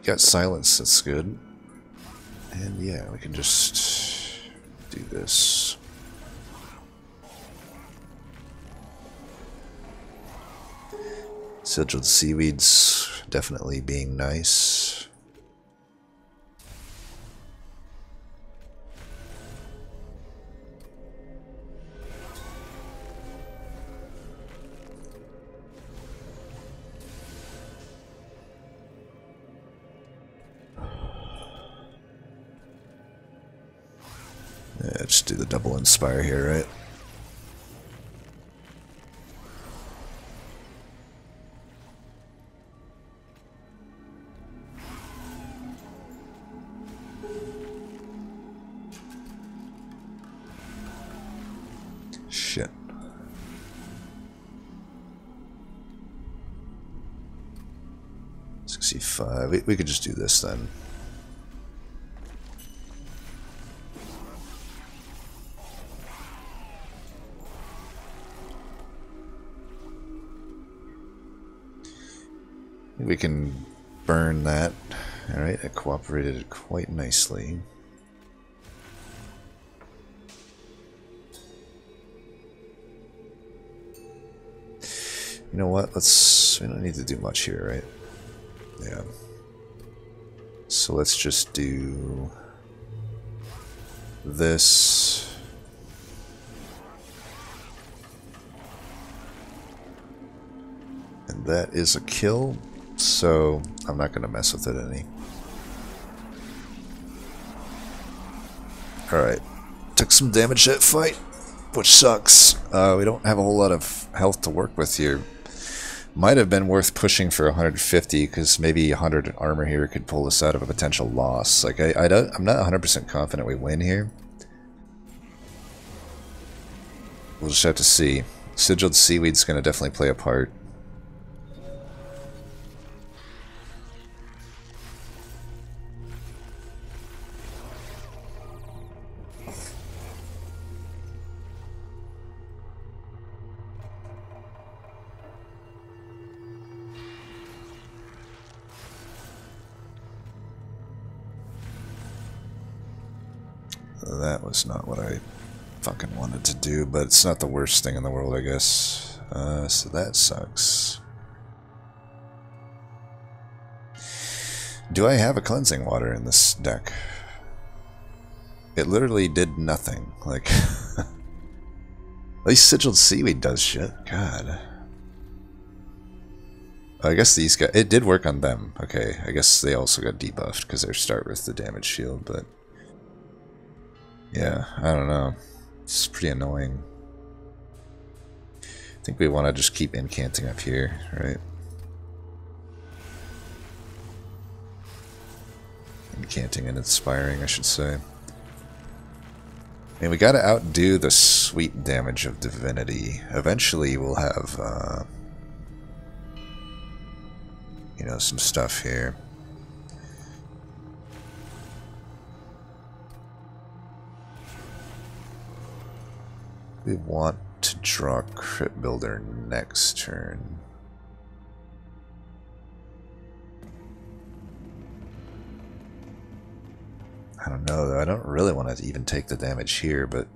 Got silence, that's good. And yeah, we can just do this. Sigiled Seaweeds definitely being nice. Yeah, just do the double inspire here, right? Shit. $65. We could just do this then. We can burn that. Alright, it cooperated quite nicely. You know what? We don't need to do much here, right? Yeah. So let's just do this. And that is a kill. So I'm not going to mess with it any. Alright. Took some damage that fight, which sucks. We don't have a whole lot of health to work with here. Might have been worth pushing for 150, because maybe 100 armor here could pull us out of a potential loss. Like, I'm not 100% confident we win here. We'll just have to see. Sigiled Seaweed's going to definitely play a part. That was not what I fucking wanted to do, but it's not the worst thing in the world, I guess. So that sucks. Do I have a cleansing water in this deck? It literally did nothing. Like, at least Sigiled Seaweed does shit. God. I guess these guys... It did work on them. Okay, I guess they also got debuffed because they start with the damage shield, but... Yeah, I don't know. It's pretty annoying. I think we want to just keep incanting up here, right? Incanting and inspiring, I should say. I mean, we gotta outdo the sweet damage of Divinity. Eventually we'll have, you know, some stuff here. We want to draw Crypt Builder next turn. I don't know, though. I don't really want to even take the damage here, but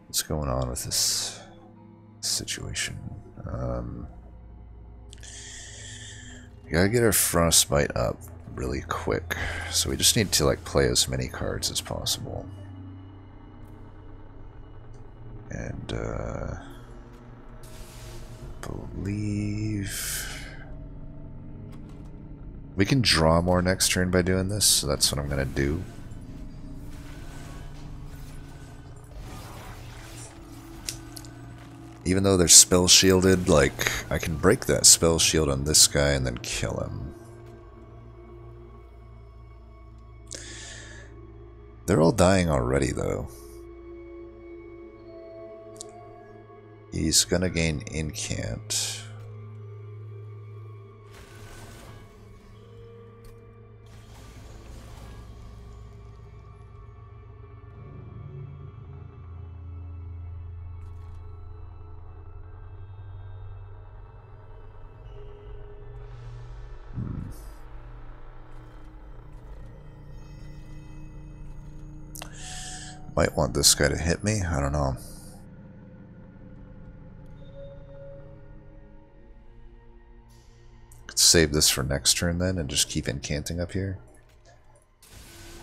what's going on with this situation? We gotta get our Frostbite up really quick, so we just need to like play as many cards as possible. And believe we can draw more next turn by doing this, so that's what I'm gonna do. Even though they're spell shielded, like, I can break that spell shield on this guy and then kill him. They're all dying already, though. He's gonna gain Incant. Might want this guy to hit me, I don't know. Could save this for next turn then and just keep incanting up here.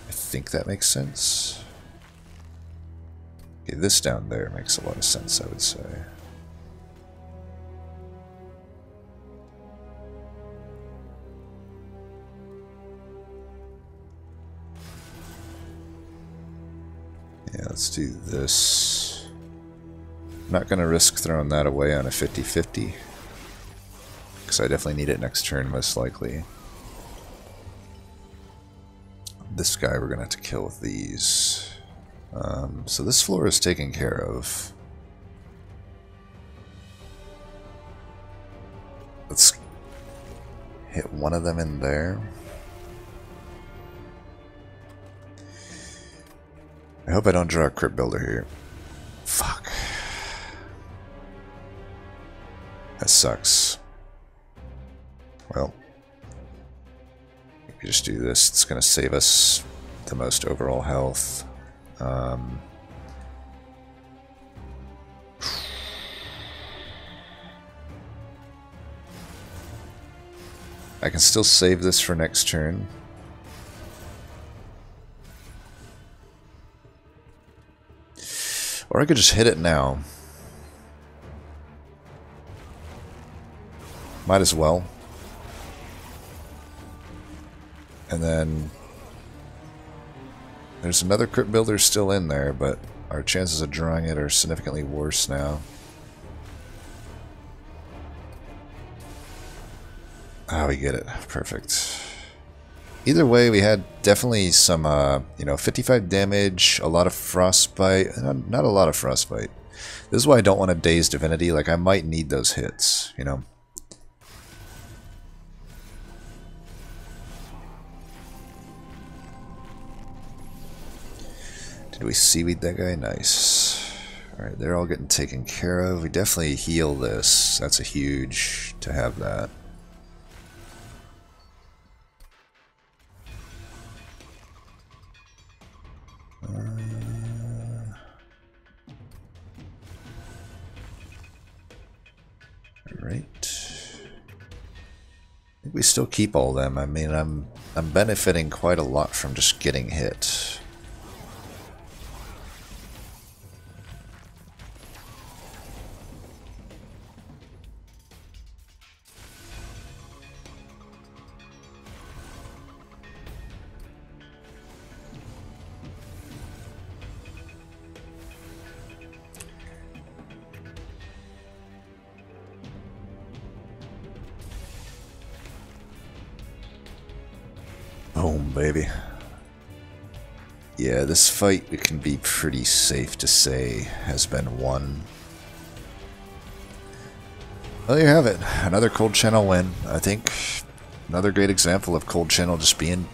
I think that makes sense. Okay, this down there makes a lot of sense, I would say. Yeah, let's do this. I'm not going to risk throwing that away on a 50-50. Because I definitely need it next turn, most likely. This guy we're going to have to kill with these. So this floor is taken care of. Let's hit one of them in there. I hope I don't draw a Crypt Builder here. Fuck. That sucks. Well, we just do this. It's going to save us the most overall health. I can still save this for next turn. Or I could just hit it now. Might as well. And then there's another Crypt Builder still in there, but our chances of drawing it are significantly worse now. Oh, we get it. Perfect. Either way, we had definitely some, 55 damage, a lot of frostbite. Not a lot of frostbite. This is why I don't want to Daze Divinity. Like, I might need those hits, you know? Did we seaweed that guy? Nice. Alright, they're all getting taken care of. We definitely heal this. That's a huge to have that. Alright. I think we still keep all them. I mean, I'm benefiting quite a lot from just getting hit. Boom, baby. Yeah, this fight, it can be pretty safe to say, has been won. Well, there you have it. Another Cold Channel win. I think another great example of Cold Channel just being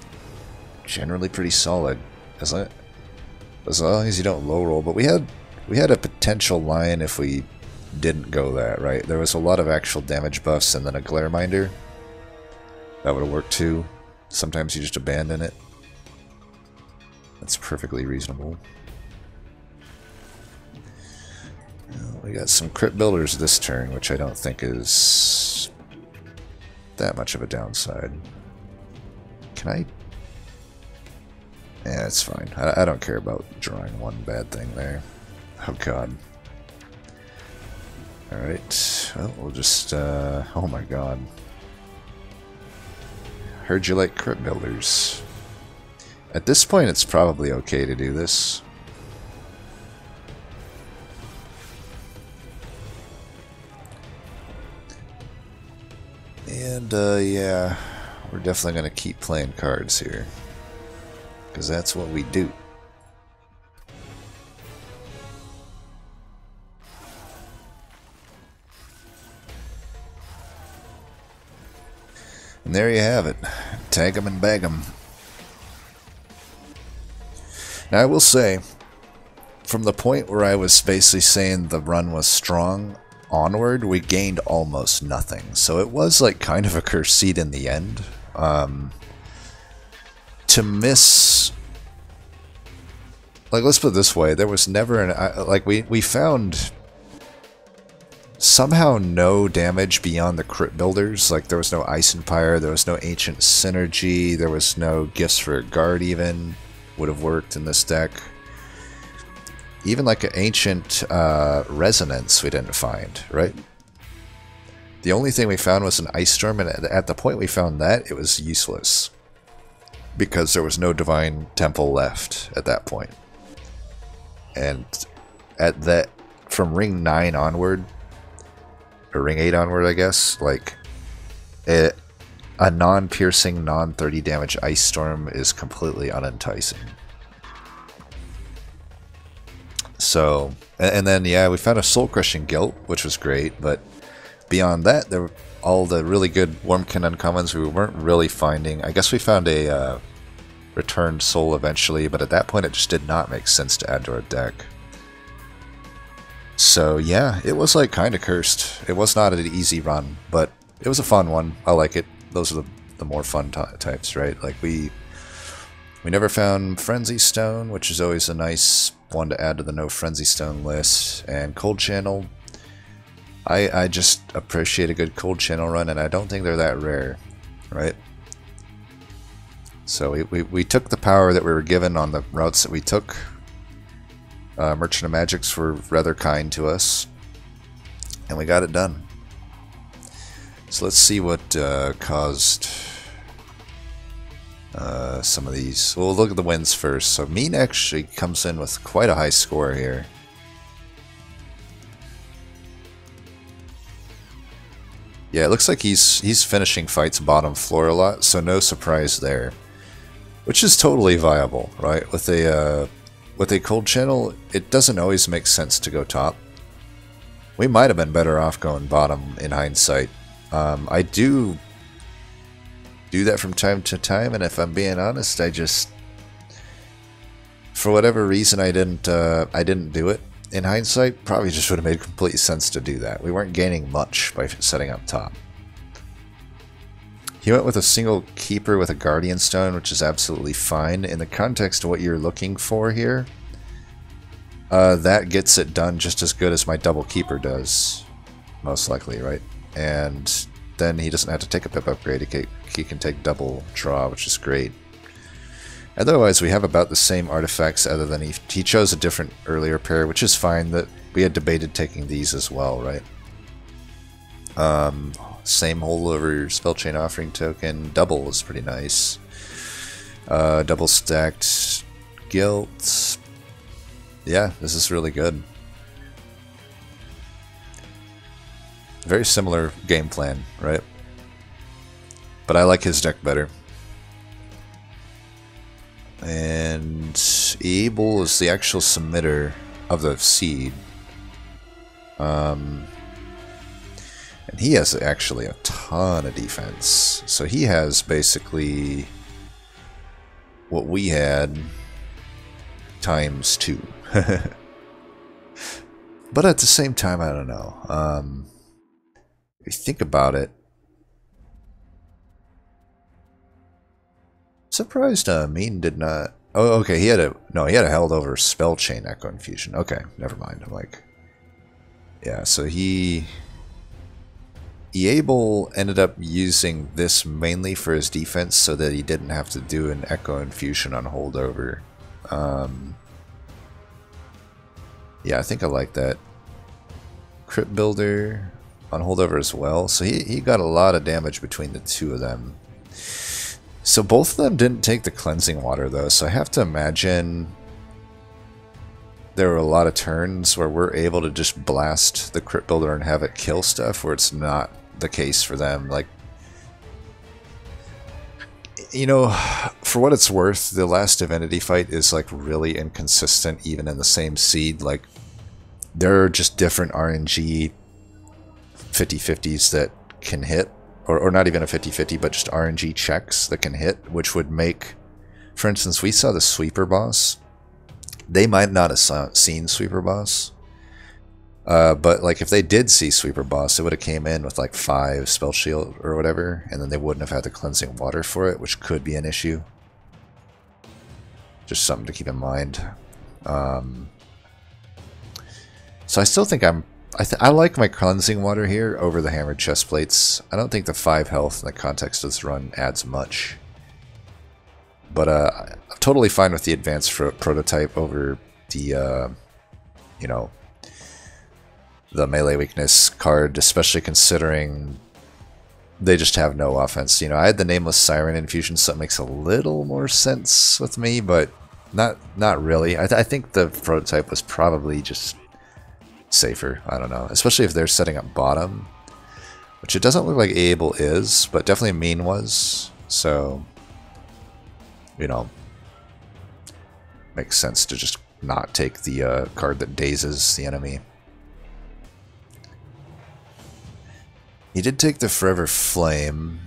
generally pretty solid. As long as you don't low roll. But we had a potential line if we didn't go that, right? There was a lot of actual damage buffs and then a Glare Minder. That would have worked too. Sometimes you just abandon it. That's perfectly reasonable. Well, we got some crit builders this turn, which I don't think is that much of a downside. Can I? Yeah, it's fine. I don't care about drawing one bad thing there. Oh god. Alright, well, we'll just, oh my god. Heard you like crit builders. At this point, it's probably okay to do this. And, yeah, we're definitely going to keep playing cards here. Because that's what we do. And there you have it. Tag 'em and bag 'em. Now I will say, from the point where I was basically saying the run was strong onward, we gained almost nothing. So it was like kind of a cursed seed in the end. To miss... Like, let's put it this way. There was never an... Like, we found... somehow no damage beyond the crit builders. Like, there was no Ice Empire, there was no Ancient Synergy, there was no Gifts for a Guard even. Would have worked in this deck. Even like an Ancient Resonance we didn't find, right? The only thing we found was an Ice Storm, and at the point we found that, it was useless. Because there was no Divine Temple left at that point. And at that, from Ring 9 onward, or Ring 8 onward, I guess, like, a non-piercing, non-30 damage Ice Storm is completely unenticing. So, and then, yeah, we found a Soul-Crushing Guilt, which was great, but beyond that, there were all the really good Wormkin uncommons we weren't really finding. I guess we found a Returned Soul eventually, but at that point it just did not make sense to add to our deck. So yeah, it was like kind of cursed. It was not an easy run, but it was a fun one. I like it. Those are the more fun types, right? Like we never found Frenzy Stone, which is always a nice one to add to the no Frenzy Stone list. And Cold Channel, I just appreciate a good Cold Channel run, and I don't think they're that rare, right? So we took the power that we were given on the routes that we took. Merchant of Magics were rather kind to us, and we got it done. So let's see what caused some of these. We'll look at the wins first. So Mean actually comes in with quite a high score here. Yeah, it looks like he's finishing fights bottom floor a lot, so no surprise there. Which is totally viable, right? With a cold channel, it doesn't always make sense to go top. We might have been better off going bottom in hindsight. I do that from time to time, and if I'm being honest, I just, for whatever reason, I didn't do it. In hindsight, probably just would have made complete sense to do that. We weren't gaining much by setting up top. He went with a single keeper with a Guardian Stone, which is absolutely fine. In the context of what you're looking for here, that gets it done just as good as my double keeper does. Most likely, right? And then he doesn't have to take a pip upgrade. He can take double draw, which is great. Otherwise, we have about the same artifacts other than he chose a different earlier pair, which is fine. That we had debated taking these as well, right? Same holdover spell chain offering token. Double is pretty nice. Double stacked guilt. Yeah, this is really good. Very similar game plan, right? But I like his deck better. And Abel is the actual submitter of the seed. And he has actually a ton of defense. So he has basically what we had times 2. But at the same time, I don't know. If you think about it, surprised Mean did not. Oh, okay. He had a held over spell chain Echo Infusion. Okay, never mind. I'm like, yeah. So Abel ended up using this mainly for his defense, so that he didn't have to do an Echo Infusion on holdover. Yeah, I think I like that. Crypt Builder on holdover as well. So he got a lot of damage between the two of them. So both of them didn't take the cleansing water though, so I have to imagine there were a lot of turns where we're able to just blast the Crypt Builder and have it kill stuff, where it's not the case for them. Like, you know, for what it's worth, the last Divinity fight is like really inconsistent even in the same seed. Like, there are just different RNG 50-50s that can hit. Or not even a 50-50, but just RNG checks that can hit, which would make... For instance, we saw the Sweeper boss. They might not have seen Sweeper boss. But like if they did see Sweeper boss, it would have came in with like 5 spell shield or whatever, and then they wouldn't have had the cleansing water for it, which could be an issue. Just something to keep in mind. So I still think I like my cleansing water here over the hammered chest plates. I don't think the 5 health in the context of this run adds much. But I'm totally fine with the advanced prototype over the, you know, the melee weakness card, especially considering they just have no offense. You know, I had the Nameless Siren infusion, so it makes a little more sense with me, but not really. I think the prototype was probably just safer. I don't know, especially if they're setting up bottom, which it doesn't look like Abel is, but definitely Mean was. So, you know, makes sense to just not take the card that dazes the enemy. He did take the Forever Flame,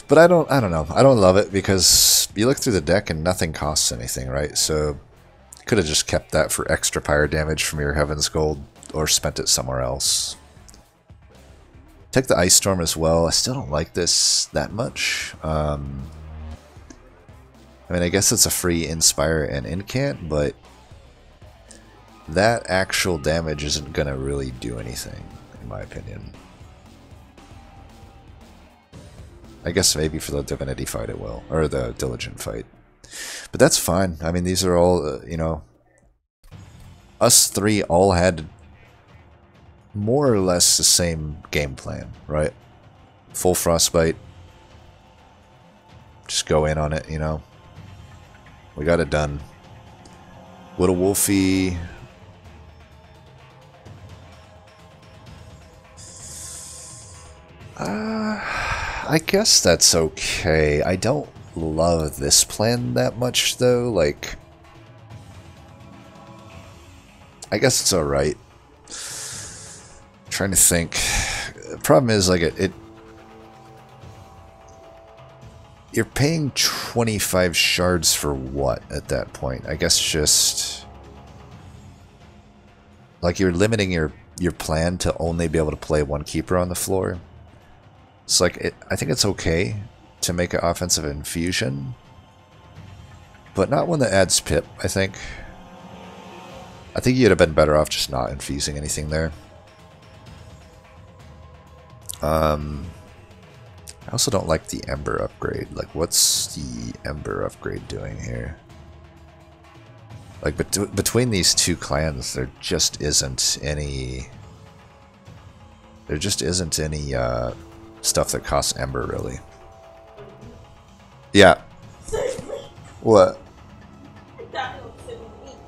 but I don't know. I don't love it because you look through the deck and nothing costs anything, right? So could have just kept that for extra fire damage from your Heaven's Gold or spent it somewhere else. Take the Ice Storm as well. I still don't like this that much. I mean, I guess it's a free Inspire and Incant, but that actual damage isn't going to really do anything, in my opinion. I guess maybe for the Divinity fight it will, or the Diligent fight. But that's fine. I mean, these are all, you know, us three all had more or less the same game plan, right? Full Frostbite. Just go in on it, you know. We got it done. Little Wolfie. I guess that's okay. I don't love this plan that much, though. Like, I guess it's alright. Trying to think. The problem is, like, you're paying 25 shards for what at that point? I guess just... like, you're limiting your plan to only be able to play one keeper on the floor. It's like, I think it's okay to make an offensive infusion, but not one that adds pip, I think. I think you'd have been better off just not infusing anything there. I also don't like the Ember upgrade. Like, what's the Ember upgrade doing here? Like, between these two clans, there just isn't any... there just isn't any, stuff that costs Ember, really. Yeah. What?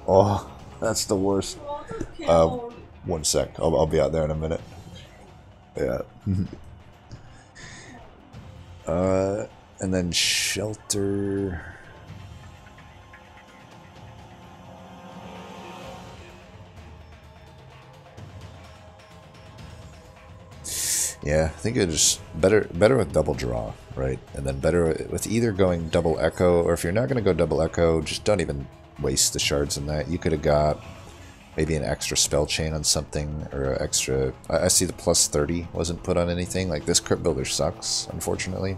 Oh, that's the worst. 1 sec. I'll be out there in a minute. Yeah. And then shelter. Yeah, I think it's better with double draw, right? And then better with either going double echo, or if you're not going to go double echo, just don't even waste the shards in that. You could have got maybe an extra spell chain on something, or an extra... I see the plus 30 wasn't put on anything. Like, this Crypt Builder sucks, unfortunately.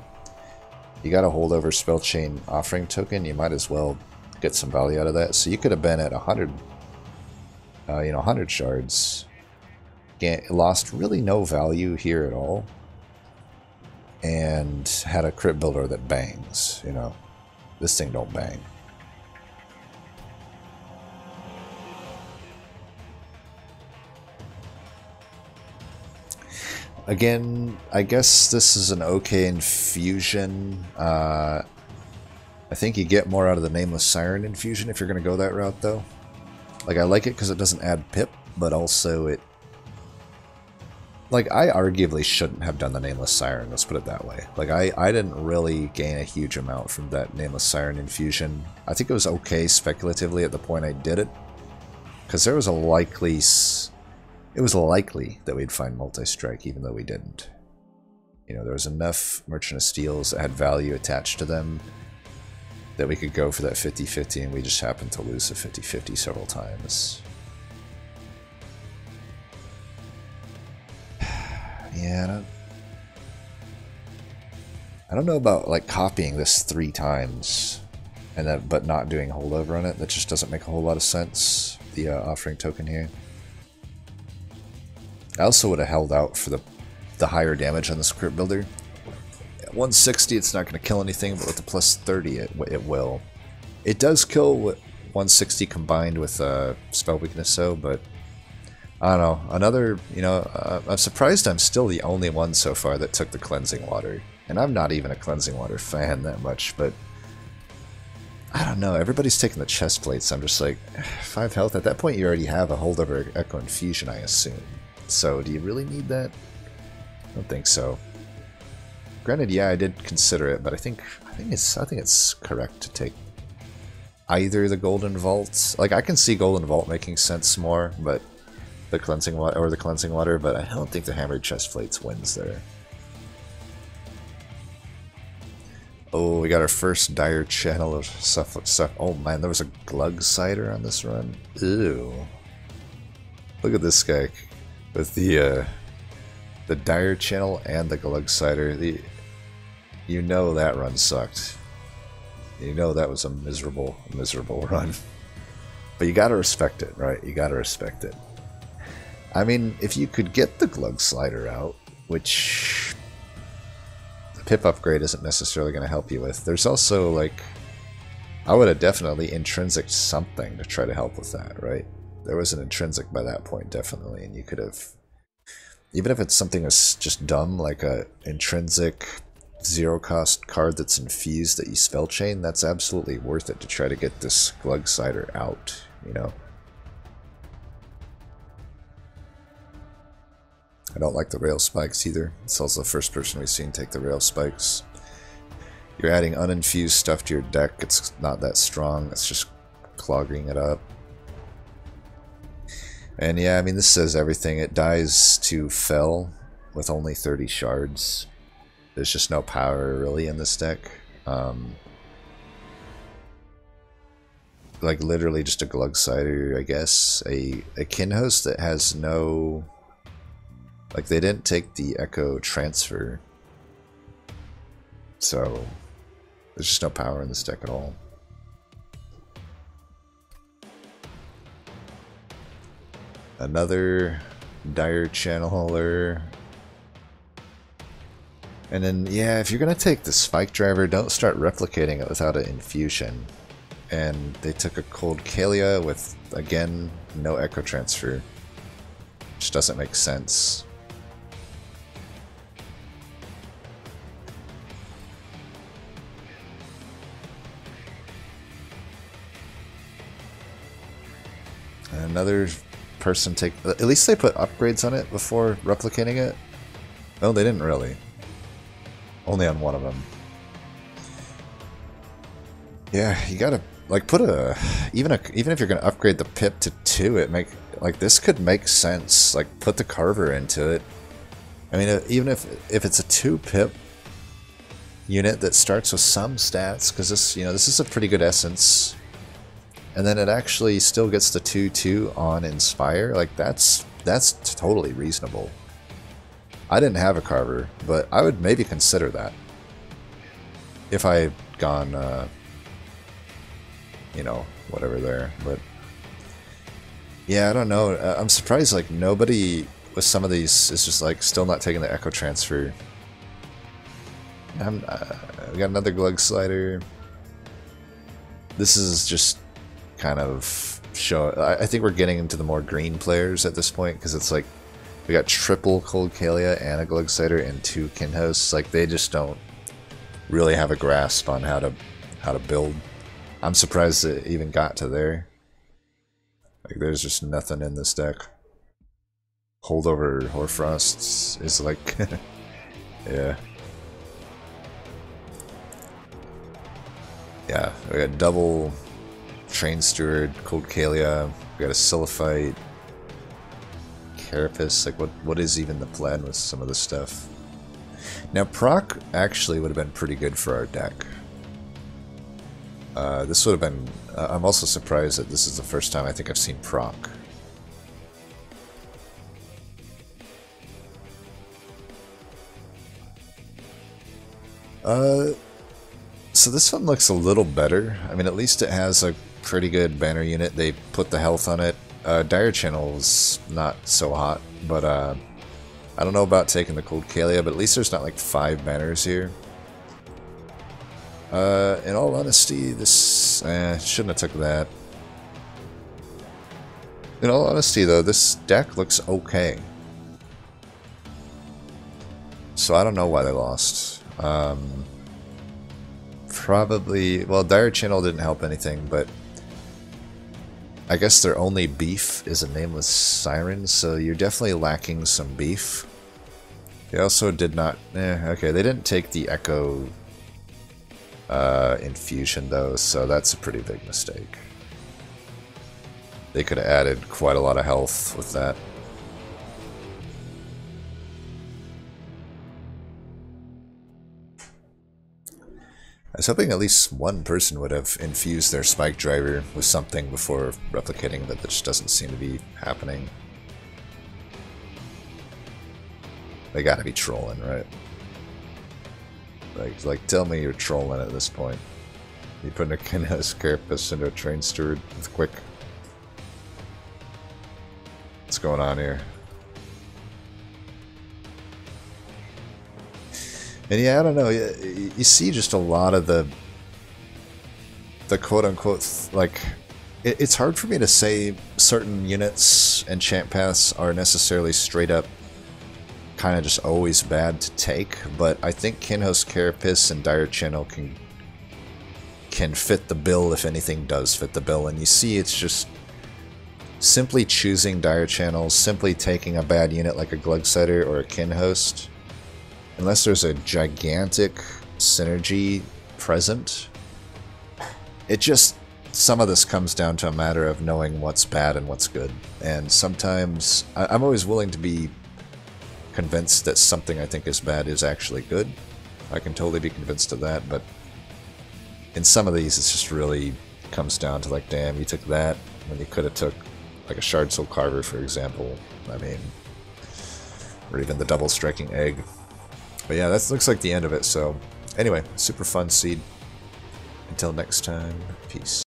You got a holdover spell chain offering token, you might as well get some value out of that. So you could have been at 100, 100 shards. Lost really no value here at all, and had a Crypt Builder that bangs. You know, this thing don't bang. Again, I guess this is an okay infusion. I think you get more out of the Nameless Siren infusion if you're going to go that route, though. Like, I like it because it doesn't add pip, but also it... like, I arguably shouldn't have done the Nameless Siren, let's put it that way. Like, I didn't really gain a huge amount from that Nameless Siren infusion. I think it was okay speculatively at the point I did it, because there was a likely... it was likely that we'd find multi-strike, even though we didn't. You know, there was enough Merchant of Steels that had value attached to them that we could go for that 50-50, and we just happened to lose the 50-50 several times. Yeah, I don't know about, like, copying this 3 times, and that, but not doing holdover on it. That just doesn't make a whole lot of sense, the offering token here. I also would have held out for the higher damage on this Crypt Builder. At 160, it's not going to kill anything, but with the plus 30, it will. It does kill with 160 combined with spell weakness, though, but I don't know. Another, you know, I'm surprised I'm still the only one so far that took the Cleansing Water. And I'm not even a Cleansing Water fan that much, but I don't know. Everybody's taking the chest plates. I'm just like, 5 health. At that point, you already have a holdover Echo Infusion, I assume. So, do you really need that? I don't think so. Granted, yeah, I did consider it, but I think it's correct to take either the Golden Vault. Like, I can see Golden Vault making sense more, but the Cleansing Water, but I don't think the Hammered Chest Plates wins there. Oh, we got our first Dire Channel of stuff. Oh man, there was a Glug Cider on this run. Ew. Look at this guy with the Dire Channel and the Glug Cider. You know that run sucked. You know that was a miserable run. But you gotta respect it, right? You gotta respect it. I mean, if you could get the Glug Slider out, which the pip upgrade isn't necessarily going to help you with, there's also, like, I would have definitely intrinsic something to try to help with that, right? There was an intrinsic by that point, definitely, and you could have, even if it's something that's just dumb, like a intrinsic zero-cost card that's infused that you spell chain, that's absolutely worth it to try to get this Glug Cider out, you know? I don't like the rail spikes either. It's also the first person we've seen take the rail spikes. You're adding uninfused stuff to your deck. It's not that strong. It's just clogging it up. And yeah, I mean, this says everything. It dies to Fel with only 30 shards. There's just no power really in this deck. Like literally just a Glugsider, I guess. A Kinhost that has no... Like they didn't take the Echo Transfer. So there's just no power in this deck at all. Another Dire Channeler. And then, yeah, if you're going to take the Spike Driver, don't start replicating it without an infusion. And they took a Cold Kalia with, again, no Echo Transfer. Which doesn't make sense. And another person take... At least they put upgrades on it before replicating it. No, they didn't really. Only on one of them. Yeah, you gotta like put even if you're gonna upgrade the pip to 2, it make like this could make sense. Like put the Carver into it. I mean, even if it's a 2 pip unit that starts with some stats, because this is a pretty good essence, and then it actually still gets the 2/2 on Inspire. Like that's totally reasonable. I didn't have a Carver, but I would maybe consider that if I had gone, whatever there. But yeah, I don't know. I'm surprised like nobody with some of these is just like still not taking the Echo Transfer. We got another Glugsider. This is just kind of show. I think we're getting into the more green players at this point because it's like. We got triple Cold Kalia and a Glugsider and 2 Kinhosts. Like they just don't really have a grasp on how to build. I'm surprised it even got to there. Like there's just nothing in this deck. Holdover Hoarfrost is like yeah. Yeah, we got double Train Steward, Cold Kalia, we got a Silliphite. Carapace, like what is even the plan with some of this stuff? Now proc actually would have been pretty good for our deck. This would have been... I'm also surprised that this is the first time I think I've seen proc. So this one looks a little better. I mean, at least it has a pretty good banner unit. They put the health on it. Dire Channel's not so hot, but I don't know about taking the Cold Kalia, but at least there's not like 5 banners here. In all honesty, this... shouldn't have took that. In all honesty though, this deck looks okay. So I don't know why they lost. Probably... Well, Dire Channel didn't help anything, but... I guess their only beef is a Nameless Siren, so you're definitely lacking some beef. They also did not... okay, they didn't take the Echo infusion, though, so that's a pretty big mistake. They could have added quite a lot of health with that. I was hoping at least one person would have infused their Spike Driver with something before replicating, but that just doesn't seem to be happening. They gotta be trolling, right? Like tell me you're trolling at this point. You putting a Kinhost Carapace into a Train Steward with quick. What's going on here? And yeah, I don't know, you see just a lot of the quote-unquote, like, it's hard for me to say certain units and champ paths are necessarily straight up kind of just always bad to take, but I think Kinhost Carapace and Dire Channel can fit the bill if anything does fit the bill, and you see it's just simply choosing dire channels, simply taking a bad unit like a Glugsider or a Kinhost, unless there's a gigantic synergy present, it just, some of this comes down to a matter of knowing what's bad and what's good. And sometimes, I'm always willing to be convinced that something I think is bad is actually good. I can totally be convinced of that, but in some of these it's just really comes down to like, damn, you took that when you could have took like a Shard Soul Carver, for example. I mean, or even the double striking egg. But yeah, that looks like the end of it. So anyway, super fun seed. Until next time, peace.